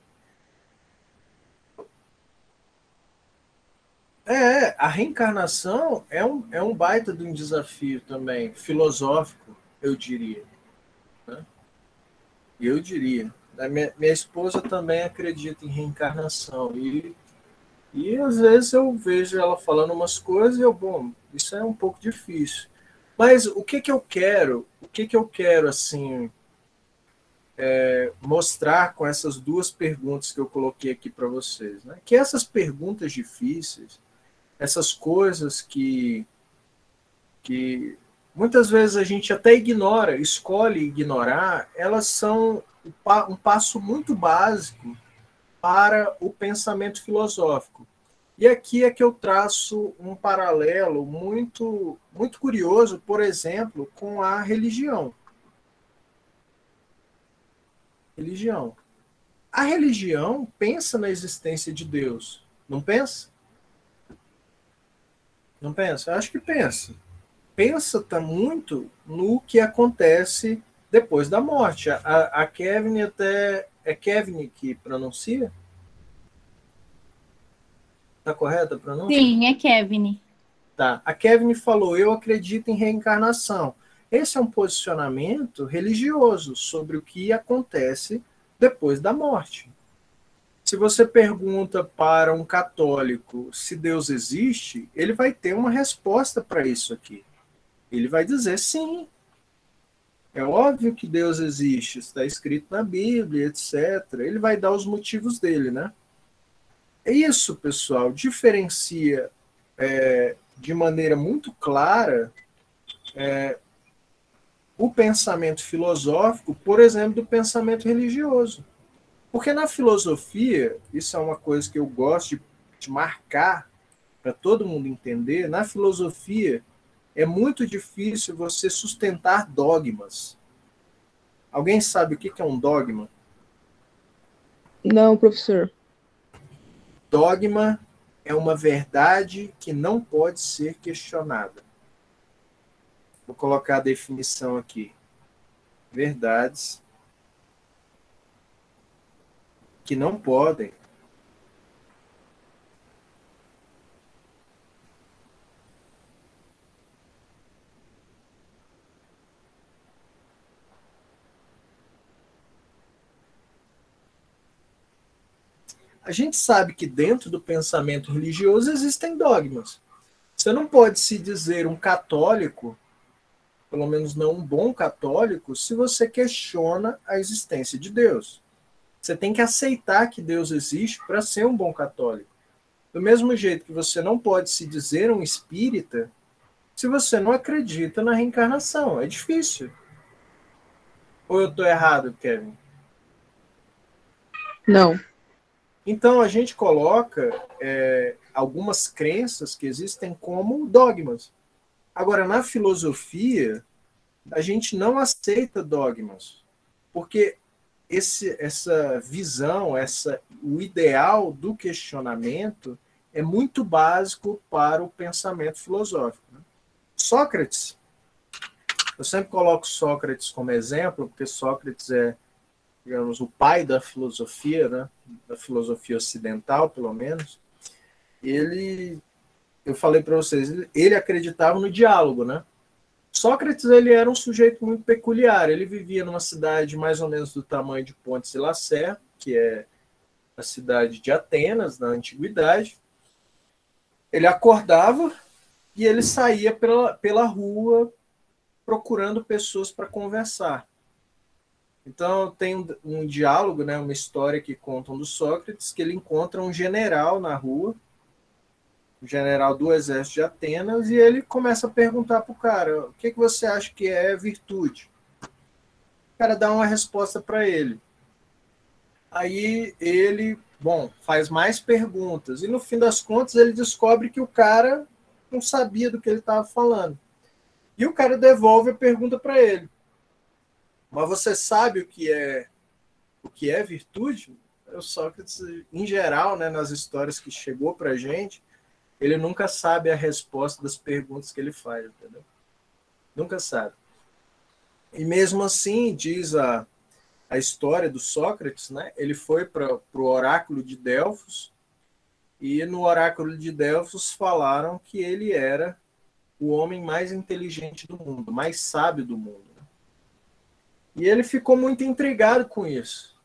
A reencarnação é um baita de um desafio também, filosófico, eu diria. Né? Eu diria. Minha esposa também acredita em reencarnação, e às vezes eu vejo ela falando umas coisas e bom, isso é um pouco difícil. Mas o que eu quero, assim, mostrar com essas duas perguntas que eu coloquei aqui para vocês, né? Que essas perguntas difíceis, essas coisas que muitas vezes a gente até ignora, escolhe ignorar, elas são um passo muito básico para o pensamento filosófico. E aqui é que eu traço um paralelo muito, muito curioso, por exemplo, com a religião. A religião pensa na existência de Deus, não pensa? Não pensa? Eu acho que pensa. Pensa muito no que acontece depois da morte. A Kevin até... É Kevin que pronuncia? Está correta a pronúncia? Sim, é Kevin. Tá. A Kevin falou, eu acredito em reencarnação. Esse é um posicionamento religioso sobre o que acontece depois da morte. Se você pergunta para um católico se Deus existe, ele vai ter uma resposta para isso aqui. Ele vai dizer sim. É óbvio que Deus existe, está escrito na Bíblia, etc. Ele vai dar os motivos dele, né? Isso, pessoal, diferencia de maneira muito clara o pensamento filosófico, por exemplo, do pensamento religioso. Porque na filosofia, isso é uma coisa que eu gosto de marcar para todo mundo entender, na filosofia é muito difícil você sustentar dogmas. Alguém sabe o que é um dogma? Não, professor. Dogma é uma verdade que não pode ser questionada. Vou colocar a definição aqui. Verdades que não podem a gente sabe que dentro do pensamento religioso existem dogmas. Você não pode se dizer um católico, pelo menos não um bom católico, se você questiona a existência de Deus. Você tem que aceitar que Deus existe para ser um bom católico. Do mesmo jeito que você não pode se dizer um espírita se você não acredita na reencarnação. É difícil. Ou eu estou errado, Kevin? Não. Então, a gente coloca algumas crenças que existem como dogmas. Agora, na filosofia, a gente não aceita dogmas, porque essa visão, o ideal do questionamento é muito básico para o pensamento filosófico. Né? Sócrates, eu sempre coloco Sócrates como exemplo, porque Sócrates é, digamos, o pai da filosofia, né? Da filosofia ocidental, pelo menos. Eu falei para vocês, ele acreditava no diálogo, né? Sócrates, ele era um sujeito muito peculiar. Ele vivia numa cidade mais ou menos do tamanho de Pontes e Lacerda, que é a cidade de Atenas, na antiguidade. Ele acordava e ele saía pela rua procurando pessoas para conversar. Então, tem um diálogo, né, uma história que contam do Sócrates, que ele encontra um general na rua, um general do exército de Atenas, e ele começa a perguntar para o cara, o que você acha que é virtude? O cara dá uma resposta para ele. Aí ele, faz mais perguntas, e no fim das contas ele descobre que o cara não sabia do que ele estava falando. E o cara devolve a pergunta para ele. Mas você sabe o que é virtude? O Sócrates, em geral, né, nas histórias que chegou para a gente, ele nunca sabe a resposta das perguntas que ele faz, entendeu? Nunca sabe. E mesmo assim, diz a história do Sócrates, né, ele foi para o oráculo de Delfos, e no oráculo de Delfos falaram que ele era o homem mais inteligente do mundo, mais sábio do mundo. E ele ficou muito intrigado com isso.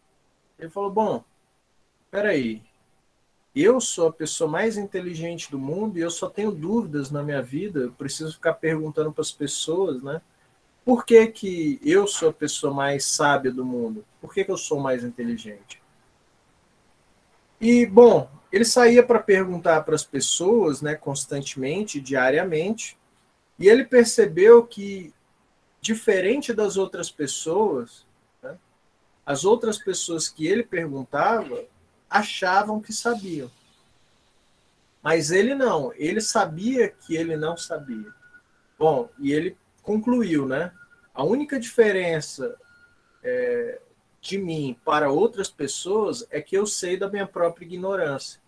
Ele falou, peraí, eu sou a pessoa mais inteligente do mundo e eu só tenho dúvidas na minha vida, eu preciso ficar perguntando para as pessoas, né? Por que eu sou a pessoa mais sábia do mundo? Por que eu sou mais inteligente? E, ele saía para perguntar para as pessoas, né, constantemente, diariamente, e ele percebeu que, diferente das outras pessoas, né, as outras pessoas que ele perguntava achavam que sabiam. Mas ele não, ele sabia que ele não sabia. E ele concluiu, né? A única diferença de mim para outras pessoas é que eu sei da minha própria ignorância.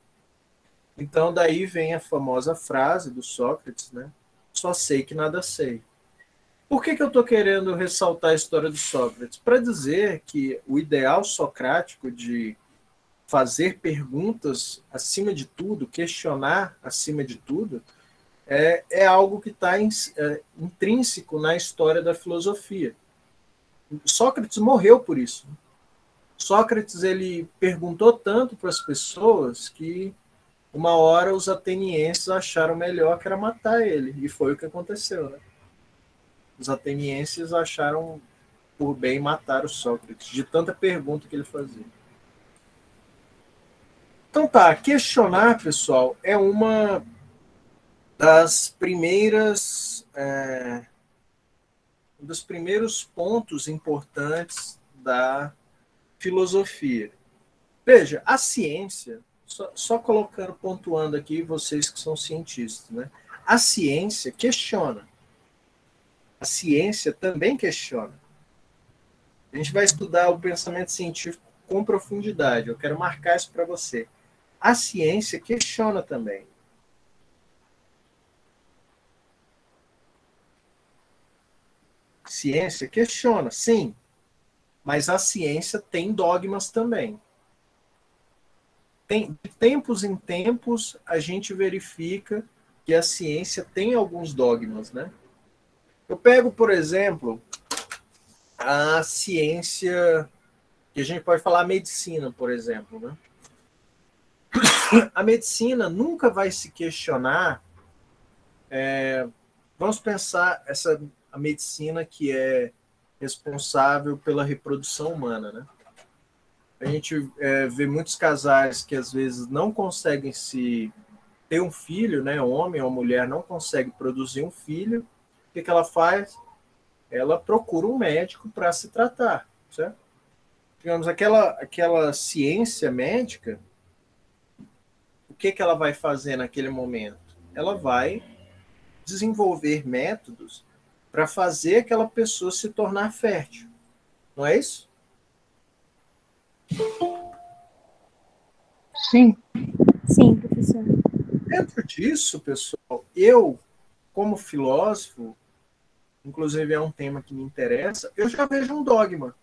Então, daí vem a famosa frase do Sócrates, né? Só sei que nada sei. Por que eu estou querendo ressaltar a história do Sócrates? Para dizer que o ideal socrático de fazer perguntas acima de tudo, questionar acima de tudo, é algo que está intrínseco na história da filosofia. Sócrates morreu por isso. Sócrates ele perguntou tanto para as pessoas que uma hora os atenienses acharam melhor que era matar ele. E foi o que aconteceu, né? Os atenienses acharam por bem matar o Sócrates, de tanta pergunta que ele fazia. Então tá, questionar, pessoal, é uma das primeiras... um dos primeiros pontos importantes da filosofia. Veja, a ciência, só colocando, pontuando aqui, vocês que são cientistas, né? A ciência questiona. A ciência também questiona. A gente vai estudar o pensamento científico com profundidade. Eu quero marcar isso para você. A ciência questiona também. Ciência questiona, sim. Mas a ciência tem dogmas também. De tempos em tempos, a gente verifica que a ciência tem alguns dogmas, né? Eu pego, por exemplo, a ciência, que a gente pode falar a medicina, por exemplo, né? A medicina nunca vai se questionar. Vamos pensar a medicina que é responsável pela reprodução humana, né? A gente vê muitos casais que às vezes não conseguem ter um filho, né? Um homem ou mulher não consegue produzir um filho. O que ela faz? Ela procura um médico para se tratar, certo? Digamos, aquela ciência médica, o que ela vai fazer naquele momento? Ela vai desenvolver métodos para fazer aquela pessoa se tornar fértil. Não é isso? Sim. Sim, professor. Dentro disso, pessoal, eu, como filósofo, inclusive é um tema que me interessa, eu já vejo um dogma.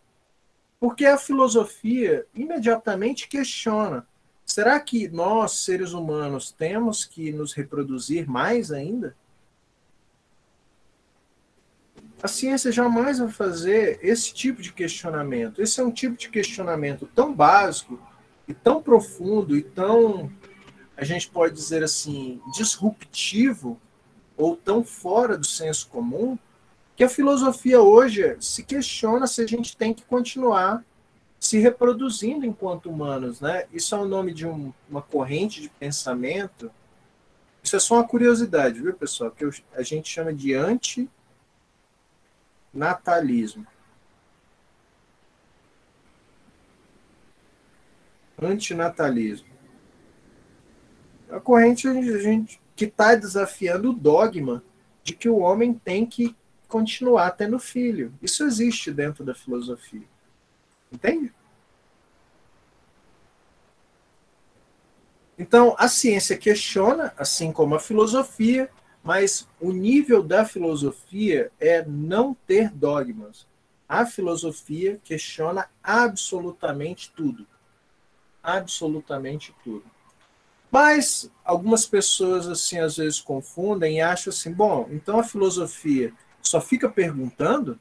Porque a filosofia imediatamente questiona: será que nós, seres humanos, temos que nos reproduzir mais ainda? A ciência jamais vai fazer esse tipo de questionamento. Esse é um tipo de questionamento tão básico e tão profundo e tão a gente pode dizer assim, disruptivo ou tão fora do senso comum, que a filosofia hoje se questiona se a gente tem que continuar se reproduzindo enquanto humanos, né? Isso é o nome de uma corrente de pensamento. Isso é só uma curiosidade, viu, pessoal? Que a gente chama de antinatalismo. Antinatalismo. A corrente que está desafiando o dogma de que o homem tem que continuar tendo filho. Isso existe dentro da filosofia. Entende? Então, a ciência questiona, assim como a filosofia, mas o nível da filosofia é não ter dogmas. A filosofia questiona absolutamente tudo. Absolutamente tudo. Mas algumas pessoas, assim, às vezes confundem e acham assim, bom, então a filosofia só fica perguntando?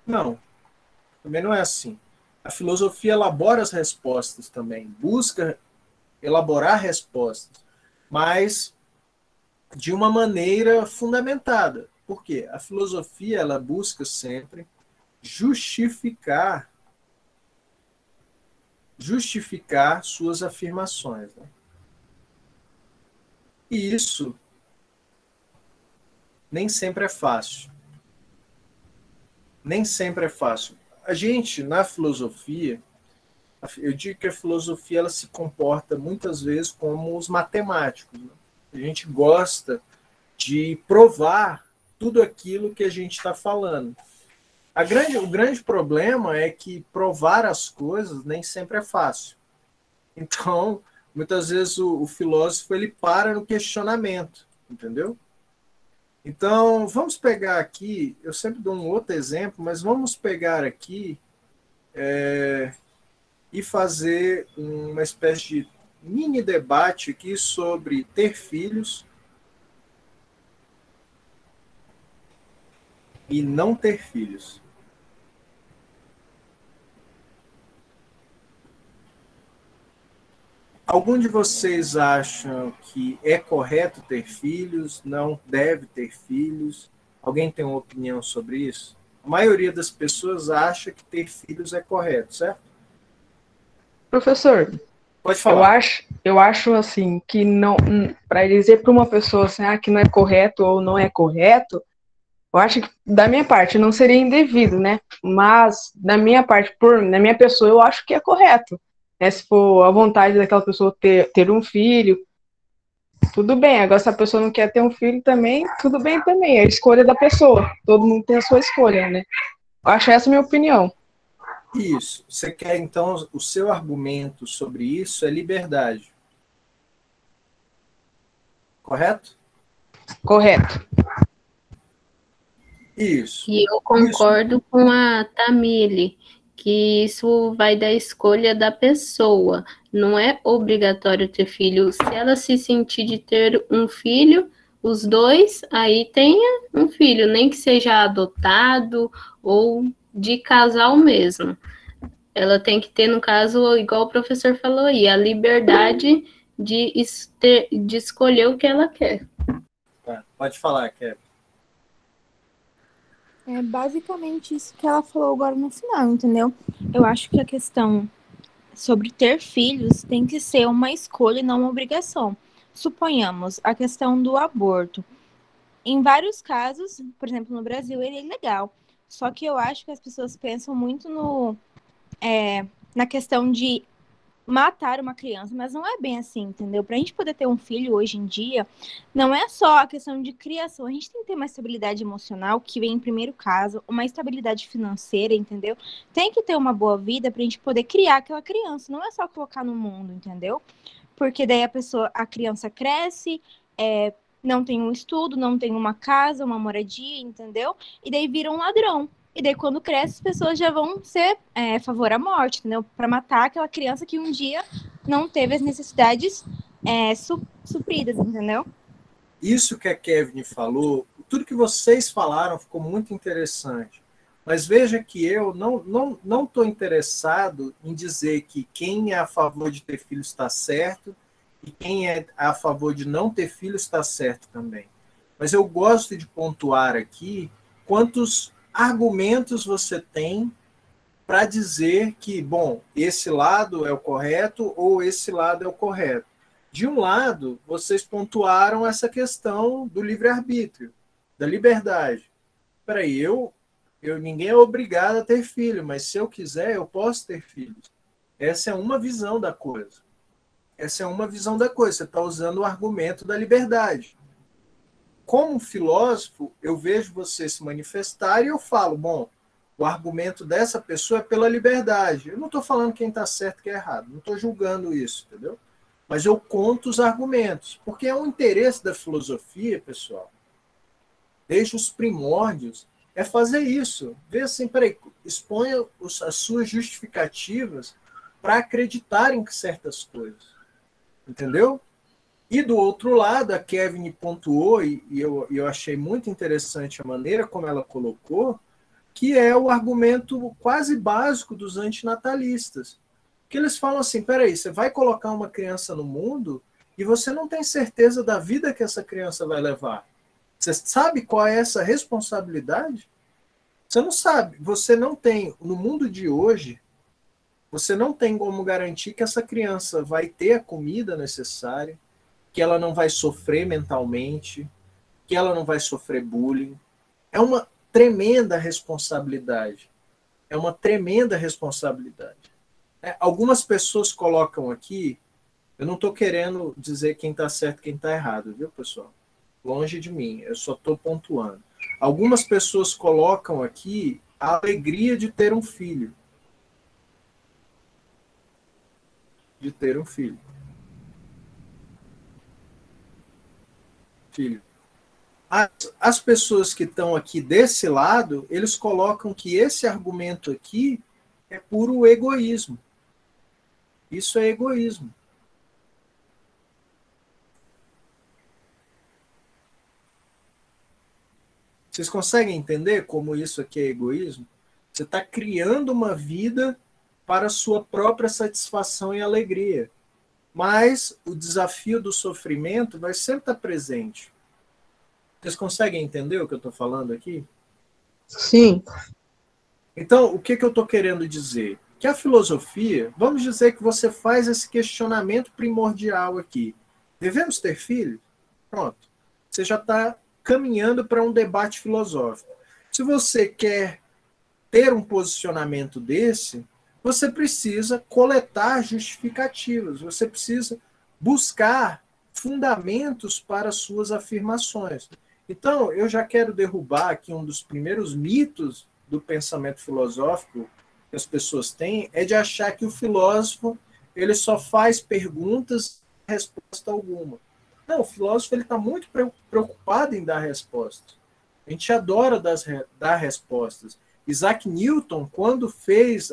Não, também não é assim. A filosofia elabora as respostas também, busca elaborar respostas, mas de uma maneira fundamentada. Por quê? A filosofia, ela busca sempre justificar suas afirmações, né? E isso nem sempre é fácil. Nem sempre é fácil. A gente, na filosofia, eu digo que a filosofia ela se comporta muitas vezes como os matemáticos, né? A gente gosta de provar tudo aquilo que a gente está falando. O grande problema é que provar as coisas nem sempre é fácil. Então, muitas vezes o filósofo ele para no questionamento, entendeu? Então, vamos pegar aqui, eu sempre dou um outro exemplo, mas vamos pegar aqui e fazer uma espécie de mini debate aqui sobre ter filhos e não ter filhos. Algum de vocês acham que é correto ter filhos, não deve ter filhos? Alguém tem uma opinião sobre isso? A maioria das pessoas acha que ter filhos é correto, certo? Professor, Pode falar. eu acho assim que não, para dizer para uma pessoa assim, que não é correto ou não é correto, eu acho que da minha parte não seria indevido, né? Mas da minha parte, na minha pessoa, eu acho que é correto. Se for a vontade daquela pessoa ter um filho, tudo bem. Agora, se a pessoa não quer ter um filho também, tudo bem também. É a escolha da pessoa. Todo mundo tem a sua escolha, né? Eu acho essa a minha opinião. Isso. Você quer, então, o seu argumento sobre isso é liberdade. Correto? Correto. Isso. E eu concordo com a Tamile, que isso vai da escolha da pessoa. Não é obrigatório ter filho. Se ela se sentir de ter um filho, os dois, aí tenha um filho, nem que seja adotado ou de casal mesmo. Ela tem que ter, no caso, igual o professor falou aí, a liberdade de escolher o que ela quer. Tá, pode falar, Kevin. É basicamente isso que ela falou agora no final, entendeu? Eu acho que a questão sobre ter filhos tem que ser uma escolha e não uma obrigação. Suponhamos a questão do aborto. Em vários casos, por exemplo, no Brasil, ele é ilegal. Só que eu acho que as pessoas pensam muito na questão de matar uma criança, mas não é bem assim, entendeu? Pra gente poder ter um filho hoje em dia, não é só a questão de criação, a gente tem que ter uma estabilidade emocional, que vem em primeiro caso, uma estabilidade financeira, entendeu? Tem que ter uma boa vida pra gente poder criar aquela criança, não é só colocar no mundo, entendeu? Porque daí a criança cresce, não tem um estudo, não tem uma casa, uma moradia, entendeu? E daí vira um ladrão. E daí, quando cresce, as pessoas já vão ser favor à morte, entendeu? Para matar aquela criança que um dia não teve as necessidades supridas, entendeu? Isso que a Kevin falou, tudo que vocês falaram ficou muito interessante. Mas veja que eu não estou interessado em dizer que quem é a favor de ter filhos está certo e quem é a favor de não ter filhos está certo também. Mas eu gosto de pontuar aqui quantos argumentos você tem para dizer que, bom, esse lado é o correto ou esse lado é o correto. De um lado, vocês pontuaram essa questão do livre-arbítrio, da liberdade. Peraí, ninguém é obrigado a ter filho, mas se eu quiser, eu posso ter filhos. Essa é uma visão da coisa. Essa é uma visão da coisa. Você está usando o argumento da liberdade. Como filósofo, eu vejo você se manifestar e eu falo, bom, o argumento dessa pessoa é pela liberdade. Eu não estou falando quem está certo e quem é errado. Não estou julgando isso, entendeu? Mas eu conto os argumentos. Porque é um interesse da filosofia, pessoal, desde os primórdios, é fazer isso. Ver assim, peraí, exponha as suas justificativas para acreditar em certas coisas. Entendeu? E do outro lado, a Kevin pontuou, e eu achei muito interessante a maneira como ela colocou, que é o argumento quase básico dos antinatalistas. Que eles falam assim, peraí, você vai colocar uma criança no mundo e você não tem certeza da vida que essa criança vai levar. Você sabe qual é essa responsabilidade? Você não sabe. Você não tem, no mundo de hoje, você não tem como garantir que essa criança vai ter a comida necessária, que ela não vai sofrer mentalmente, que ela não vai sofrer bullying. É uma tremenda responsabilidade. É uma tremenda responsabilidade. Algumas pessoas colocam aqui, eu não estou querendo dizer quem está certo e quem está errado, viu, pessoal? Longe de mim, eu só estou pontuando. Algumas pessoas colocam aqui a alegria de ter um filho. De ter um filho. As pessoas que estão aqui desse lado, eles colocam que esse argumento aqui é puro egoísmo. Isso é egoísmo. Vocês conseguem entender como isso aqui é egoísmo? Você está criando uma vida para a sua própria satisfação e alegria. Mas o desafio do sofrimento vai sempre estar presente. Vocês conseguem entender o que eu estou falando aqui? Sim. Então, o que eu estou querendo dizer? Que a filosofia, vamos dizer que você faz esse questionamento primordial aqui. Devemos ter filhos? Pronto. Você já está caminhando para um debate filosófico. Se você quer ter um posicionamento desse, você precisa coletar justificativas, você precisa buscar fundamentos para suas afirmações. Então, eu já quero derrubar aqui um dos primeiros mitos do pensamento filosófico que as pessoas têm, é de achar que o filósofo ele só faz perguntas e resposta alguma. Não, o filósofo está muito preocupado em dar respostas. A gente adora dar respostas. Isaac Newton, quando fez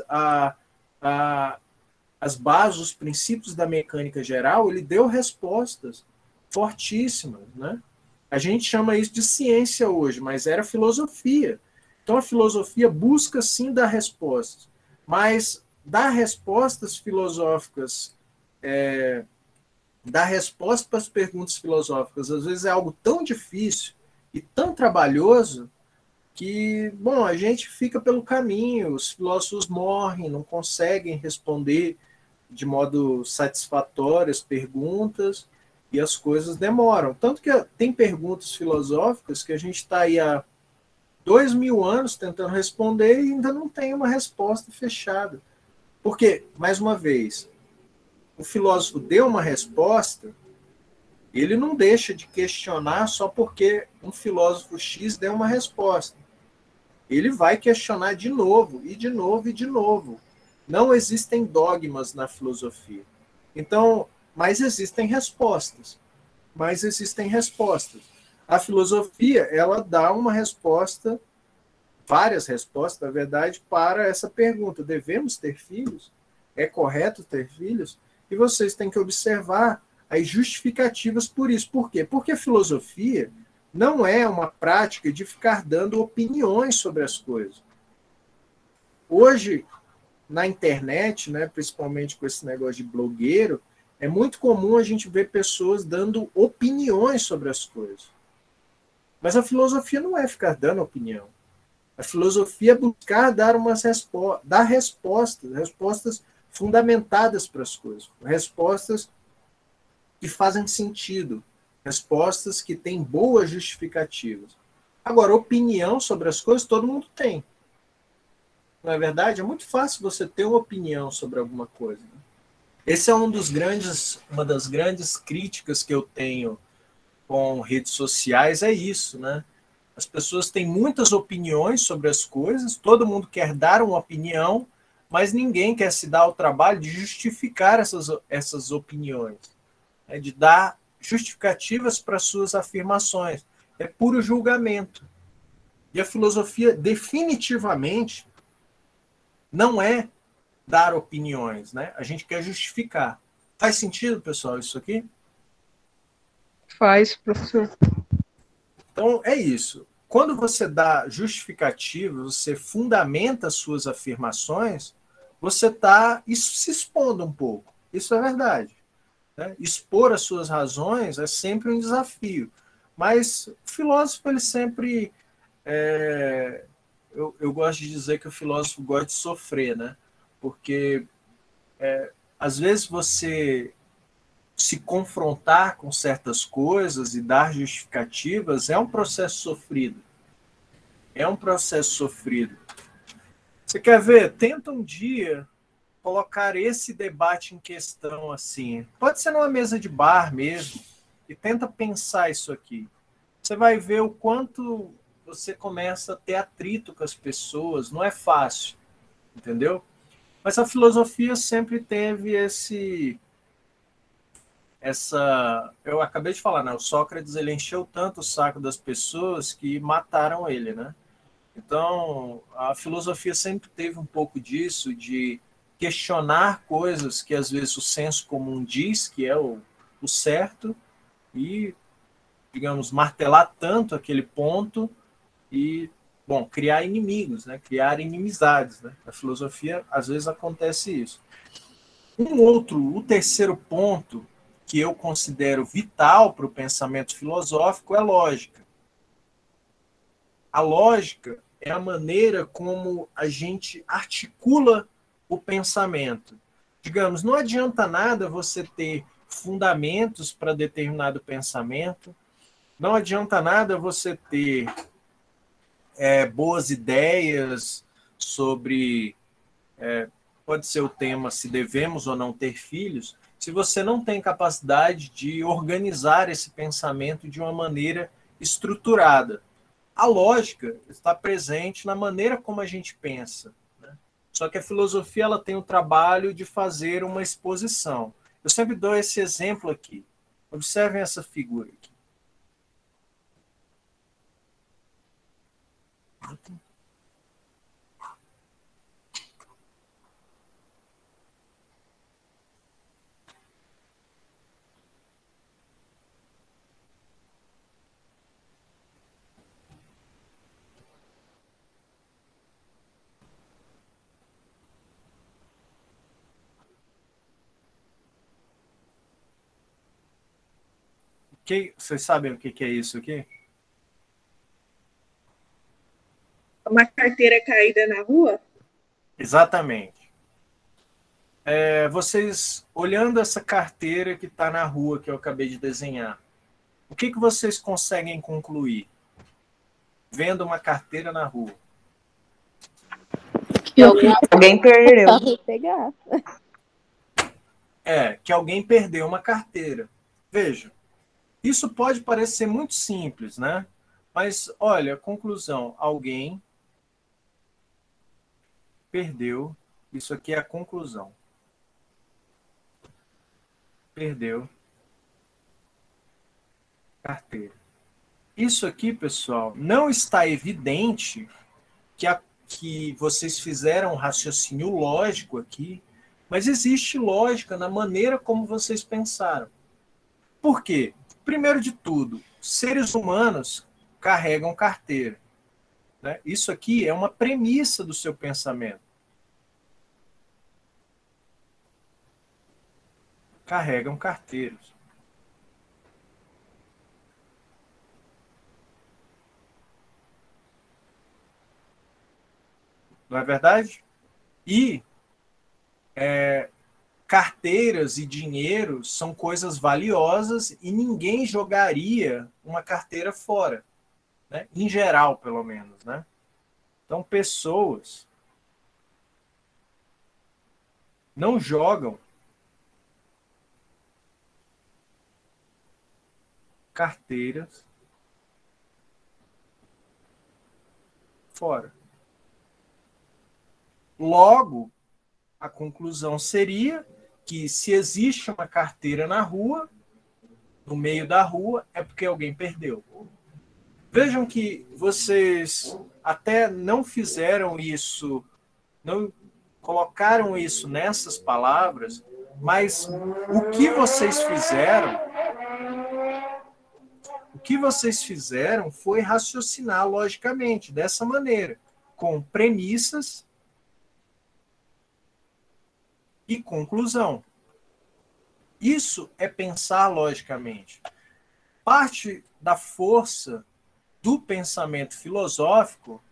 as bases, os princípios da mecânica geral, ele deu respostas fortíssimas, né? A gente chama isso de ciência hoje, mas era filosofia. Então a filosofia busca sim dar respostas, mas dar respostas filosóficas, dar respostas para as perguntas filosóficas, às vezes é algo tão difícil e tão trabalhoso que, bom, a gente fica pelo caminho, os filósofos morrem, não conseguem responder de modo satisfatório as perguntas e as coisas demoram. Tanto que tem perguntas filosóficas que a gente está aí há 2000 anos tentando responder e ainda não tem uma resposta fechada. Porque, mais uma vez, o filósofo deu uma resposta, ele não deixa de questionar só porque um filósofo X deu uma resposta. Ele vai questionar de novo, e de novo, e de novo. Não existem dogmas na filosofia. Então, mas existem respostas. Mas existem respostas. A filosofia, ela dá uma resposta, várias respostas, na verdade, para essa pergunta. Devemos ter filhos? É correto ter filhos? E vocês têm que observar as justificativas por isso. Por quê? Porque a filosofia não é uma prática de ficar dando opiniões sobre as coisas. Hoje, na internet, né, principalmente com esse negócio de blogueiro, É muito comum a gente ver pessoas dando opiniões sobre as coisas. Mas a filosofia não é ficar dando opinião. A filosofia é buscar dar dar respostas fundamentadas para as coisas, respostas que fazem sentido, respostas que têm boas justificativas. Agora, opinião sobre as coisas todo mundo tem. Não é verdade? É muito fácil você ter uma opinião sobre alguma coisa. Né? Esse é uma das grandes críticas que eu tenho com redes sociais, é isso, né? As pessoas têm muitas opiniões sobre as coisas, todo mundo quer dar uma opinião, mas ninguém quer se dar o trabalho de justificar essas opiniões, né? De dar justificativas para suas afirmações. É puro julgamento. E a filosofia definitivamente não é dar opiniões, né? A gente quer justificar. Faz sentido, pessoal, isso aqui? Faz, professor. Então, é isso. Quando você dá justificativa, você fundamenta as suas afirmações, você está se expondo um pouco. Isso é verdade. Né? Expor as suas razões é sempre um desafio. Mas o filósofo, ele sempre... eu gosto de dizer que o filósofo gosta de sofrer, né? Porque, às vezes, você se confrontar com certas coisas e dar justificativas é um processo sofrido. É um processo sofrido. Você quer ver? Tenta um dia colocar esse debate em questão assim. Pode ser numa mesa de bar mesmo. E tenta pensar isso aqui. Você vai ver o quanto você começa a ter atrito com as pessoas. Não é fácil. Entendeu? Mas a filosofia sempre teve eu acabei de falar, né? O Sócrates, ele encheu tanto o saco das pessoas que mataram ele, né? Então, a filosofia sempre teve um pouco disso, de questionar coisas que às vezes o senso comum diz que é o certo e, digamos, martelar tanto aquele ponto e, bom, criar inimigos, né? Criar inimizades, né? Na filosofia, às vezes acontece isso. O terceiro ponto que eu considero vital para o pensamento filosófico é a lógica. A lógica é a maneira como a gente articula o pensamento. Digamos, não adianta nada você ter fundamentos para determinado pensamento, não adianta nada você ter boas ideias sobre, pode ser o tema se devemos ou não ter filhos, se você não tem capacidade de organizar esse pensamento de uma maneira estruturada. A lógica está presente na maneira como a gente pensa. Né? Só que a filosofia ela tem o trabalho de fazer uma exposição. Eu sempre dou esse exemplo aqui. Observem essa figura aqui. Vocês sabem o que é isso aqui? Uma carteira caída na rua? Exatamente. Vocês, olhando essa carteira que está na rua, que eu acabei de desenhar, o que vocês conseguem concluir? Vendo uma carteira na rua. Que Alguém perdeu. Pegar. Que alguém perdeu uma carteira. Veja, isso pode parecer muito simples, né? Mas, olha, conclusão, alguém perdeu, isso aqui é a conclusão. Perdeu carteira. Isso aqui, pessoal, não está evidente que vocês fizeram um raciocínio lógico aqui, mas existe lógica na maneira como vocês pensaram. Por quê? Primeiro de tudo, seres humanos carregam carteira. Né? Isso aqui é uma premissa do seu pensamento. carregam carteiros. Não é verdade? E carteiras e dinheiro são coisas valiosas e ninguém jogaria uma carteira fora, né? Em geral, pelo menos, né? Então, pessoas não jogam carteiras fora. Logo, a conclusão seria que se existe uma carteira na rua, no meio da rua, é porque alguém perdeu. Vejam que vocês até não fizeram isso, não colocaram isso nessas palavras, mas o que vocês fizeram foi raciocinar logicamente, dessa maneira, com premissas e conclusão. Isso é pensar logicamente. Parte da força do pensamento filosófico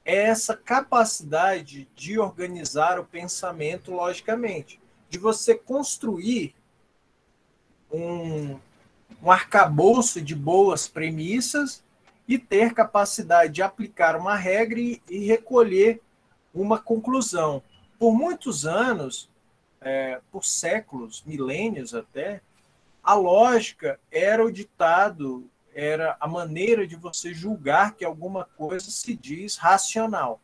é essa capacidade de organizar o pensamento logicamente, de você construir um arcabouço de boas premissas e ter capacidade de aplicar uma regra e recolher uma conclusão. Por muitos anos, por séculos, milênios até, a lógica era o ditado, era a maneira de você julgar que alguma coisa se diz racional.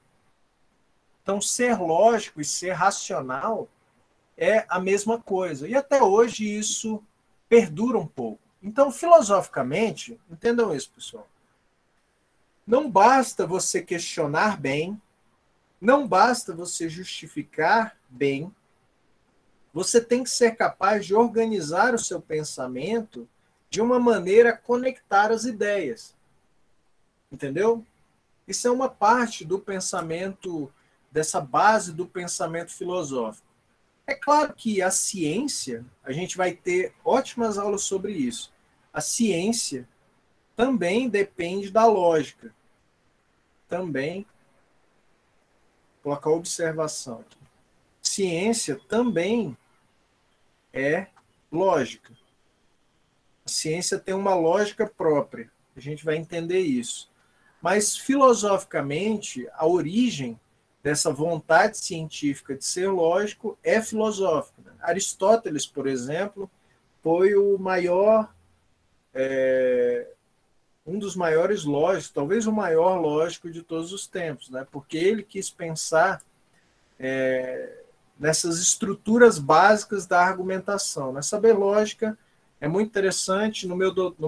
Então, ser lógico e ser racional é a mesma coisa. E até hoje isso perdura um pouco. Então, filosoficamente, entendam isso, pessoal. Não basta você questionar bem, não basta você justificar bem, você tem que ser capaz de organizar o seu pensamento de uma maneira a conectar as ideias. Entendeu? Isso é uma parte do pensamento, dessa base do pensamento filosófico. É claro que a ciência, a gente vai ter ótimas aulas sobre isso. A ciência também depende da lógica. Também, colocar observação. Ciência também é lógica. A ciência tem uma lógica própria. A gente vai entender isso. Mas, filosoficamente, a origem dessa vontade científica de ser lógico é filosófica. Aristóteles, por exemplo, foi o maior, um dos maiores lógicos, talvez o maior lógico de todos os tempos, né? Porque ele quis pensar nessas estruturas básicas da argumentação. Né? Saber lógica é muito interessante. No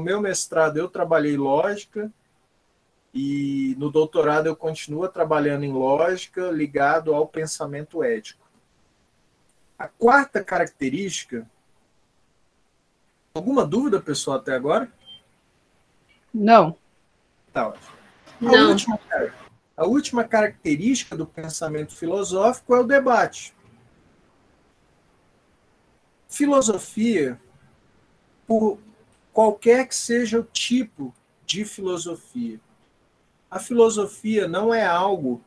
meu mestrado eu trabalhei lógica, e no doutorado eu continuo trabalhando em lógica ligado ao pensamento ético. A quarta característica... Alguma dúvida, pessoal, até agora? Não. Tá ótimo. Não. A última característica do pensamento filosófico é o debate. Filosofia, por qualquer que seja o tipo de filosofia, a filosofia não é algo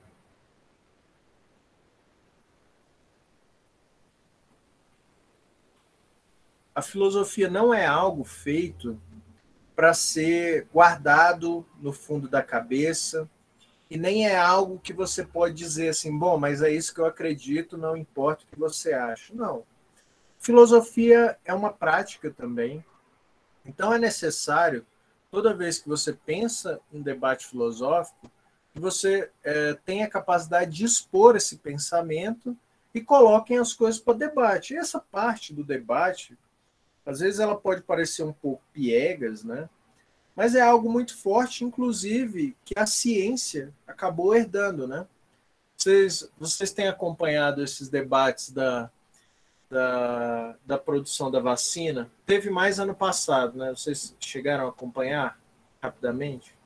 feito para ser guardado no fundo da cabeça e nem é algo que você pode dizer assim, bom, mas é isso que eu acredito, não importa o que você acha. Não. Filosofia é uma prática também. Então é necessário, toda vez que você pensa em debate filosófico, que você tenha a capacidade de expor esse pensamento e coloquem as coisas para debate. E essa parte do debate, às vezes ela pode parecer um pouco piegas, né? Mas é algo muito forte, inclusive, que a ciência acabou herdando, né? Vocês têm acompanhado esses debates da produção da vacina? Teve mais ano passado, né? Vocês chegaram a acompanhar rapidamente?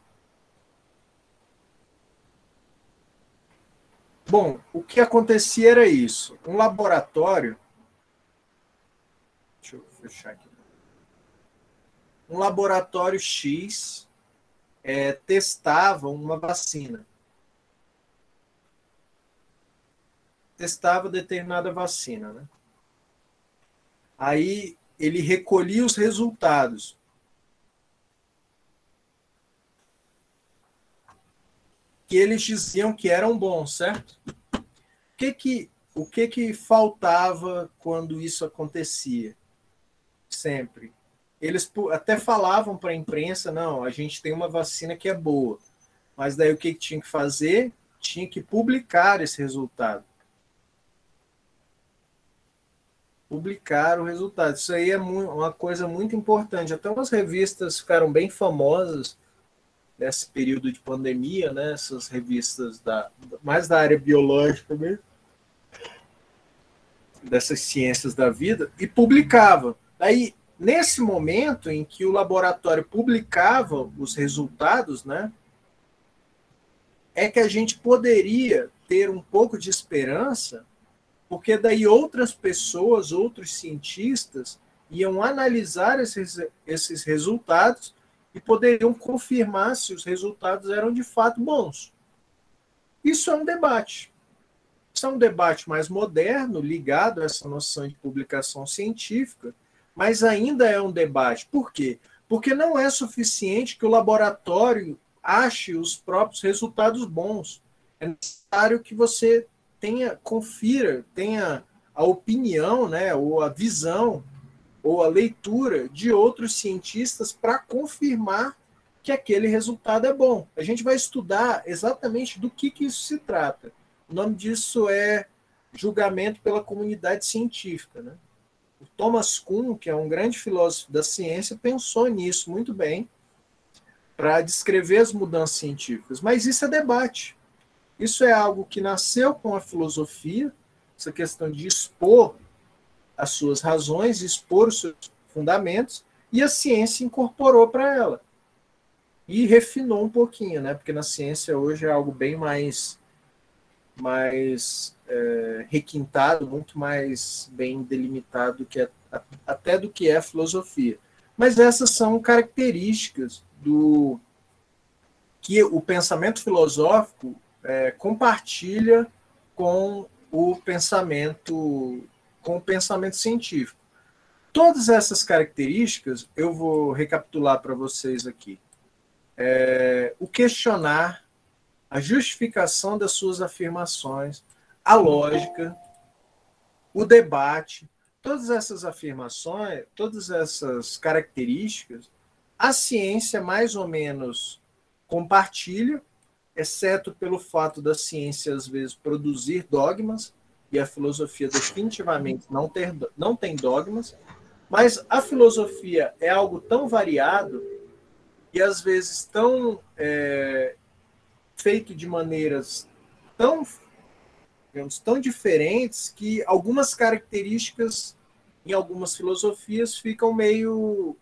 Bom, o que acontecia era isso. Um laboratório... Deixa eu fechar aqui. Um laboratório X testava uma vacina. Testava determinada vacina, né? Aí ele recolhia os resultados. Que eles diziam que eram bons, certo? O que faltava quando isso acontecia? Sempre. Eles até falavam para a imprensa, não, a gente tem uma vacina que é boa. Mas daí o que tinha que fazer? Tinha que publicar esse resultado. Publicar o resultado. Isso aí é uma coisa muito importante. Até umas revistas ficaram bem famosas nesse período de pandemia, né? Essas revistas mais da área biológica mesmo, dessas ciências da vida, e publicava. Aí, nesse momento em que o laboratório publicava os resultados, né, é que a gente poderia ter um pouco de esperança, porque daí outras pessoas, outros cientistas, iam analisar esses resultados e poderiam confirmar se os resultados eram de fato bons. Isso é um debate. Isso é um debate mais moderno, ligado a essa noção de publicação científica, mas ainda é um debate. Por quê? Porque não é suficiente que o laboratório ache os próprios resultados bons. É necessário que você confira, tenha a opinião, né, ou a visão, ou a leitura de outros cientistas para confirmar que aquele resultado é bom. A gente vai estudar exatamente do que isso se trata. O nome disso é julgamento pela comunidade científica, né? O Thomas Kuhn, que é um grande filósofo da ciência, pensou nisso muito bem para descrever as mudanças científicas. Mas isso é debate. Isso é algo que nasceu com a filosofia, essa questão de expor as suas razões, expor os seus fundamentos, e a ciência incorporou para ela. E refinou um pouquinho, né? Porque na ciência hoje é algo bem mais requintado, muito mais bem delimitado até do que é a filosofia. Mas essas são características do que o pensamento filosófico compartilha com o pensamento científico. Todas essas características eu vou recapitular para vocês aqui. O questionar, a justificação das suas afirmações, a lógica, o debate, todas essas afirmações, todas essas características, a ciência mais ou menos compartilha, exceto pelo fato da ciência, às vezes, produzir dogmas, e a filosofia definitivamente não tem dogmas, mas a filosofia é algo tão variado e, às vezes, tão feito de maneiras tão, digamos, tão diferentes que algumas características em algumas filosofias ficam meio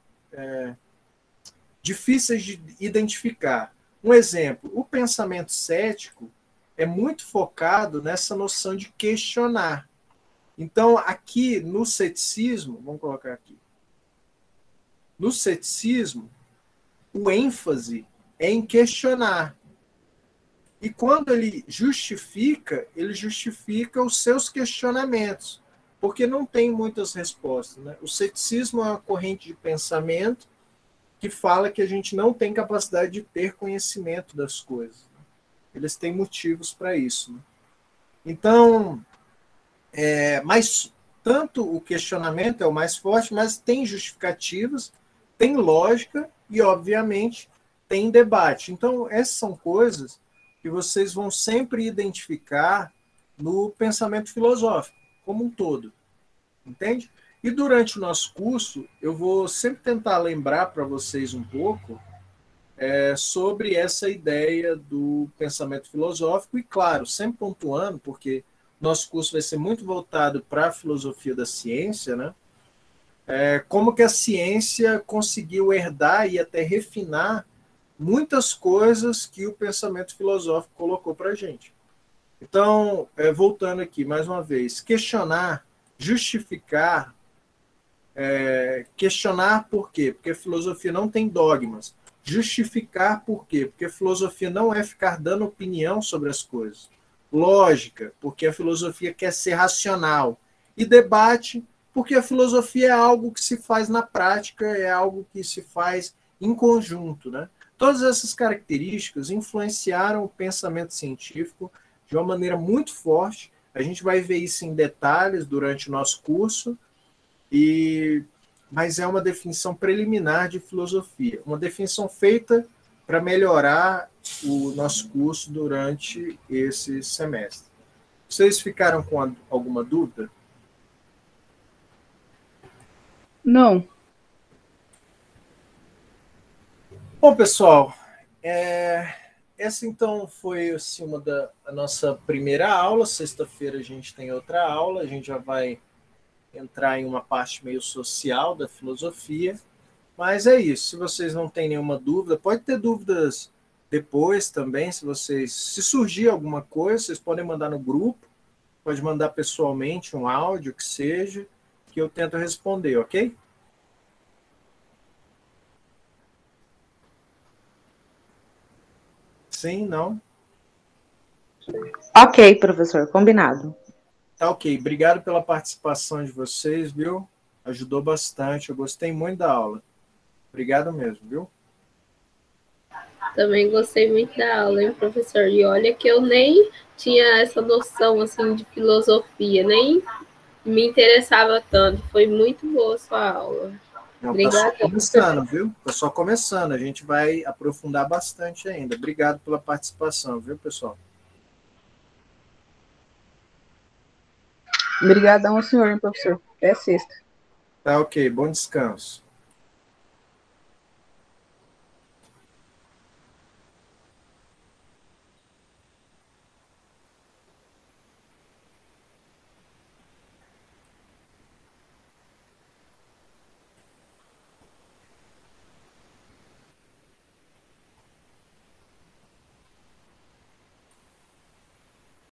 difíceis de identificar. Um exemplo, o pensamento cético é muito focado nessa noção de questionar. Então, aqui no ceticismo, vamos colocar aqui, no ceticismo, o ênfase é em questionar. E quando ele justifica os seus questionamentos, porque não tem muitas respostas, né? O ceticismo é uma corrente de pensamento que fala que a gente não tem capacidade de ter conhecimento das coisas. Eles têm motivos para isso, né? Então, mas tanto o questionamento é o mais forte, mas tem justificativas, tem lógica e, obviamente, tem debate. Então, essas são coisas que vocês vão sempre identificar no pensamento filosófico, como um todo. Entende? E durante o nosso curso, eu vou sempre tentar lembrar para vocês um pouco sobre essa ideia do pensamento filosófico, e, claro, sempre pontuando, porque nosso curso vai ser muito voltado para a filosofia da ciência, né? Como que a ciência conseguiu herdar e até refinar muitas coisas que o pensamento filosófico colocou para a gente. Então, voltando aqui mais uma vez, questionar, justificar, Questionar por quê? Porque a filosofia não tem dogmas. Justificar por quê? Porque a filosofia não é ficar dando opinião sobre as coisas. Lógica, porque a filosofia quer ser racional. E debate, porque a filosofia é algo que se faz na prática, é algo que se faz em conjunto, né? Todas essas características influenciaram o pensamento científico de uma maneira muito forte. A gente vai ver isso em detalhes durante o nosso curso, mas é uma definição preliminar de filosofia, uma definição feita para melhorar o nosso curso durante esse semestre. Vocês ficaram com alguma dúvida? Não. Bom, pessoal, essa então foi assim, a nossa primeira aula. Sexta-feira a gente tem outra aula, a gente já vai entrar em uma parte meio social da filosofia, mas é isso. Se vocês não têm nenhuma dúvida, pode ter dúvidas depois também, se surgir alguma coisa, vocês podem mandar no grupo, pode mandar pessoalmente um áudio, que seja, que eu tento responder, ok? Sim, não? Ok, professor, combinado. Tá ok. Obrigado pela participação de vocês, viu? Ajudou bastante. Eu gostei muito da aula. Obrigado mesmo, viu? Também gostei muito da aula, hein, professor? E olha que eu nem tinha essa noção, assim, de filosofia, nem me interessava tanto. Foi muito boa a sua aula. Não, Obrigada. tá só começando, viu? Tá só começando. A gente vai aprofundar bastante ainda. Obrigado pela participação, viu, pessoal? Obrigadão ao senhor, hein, professor. Até sexta. Tá ok. Bom descanso.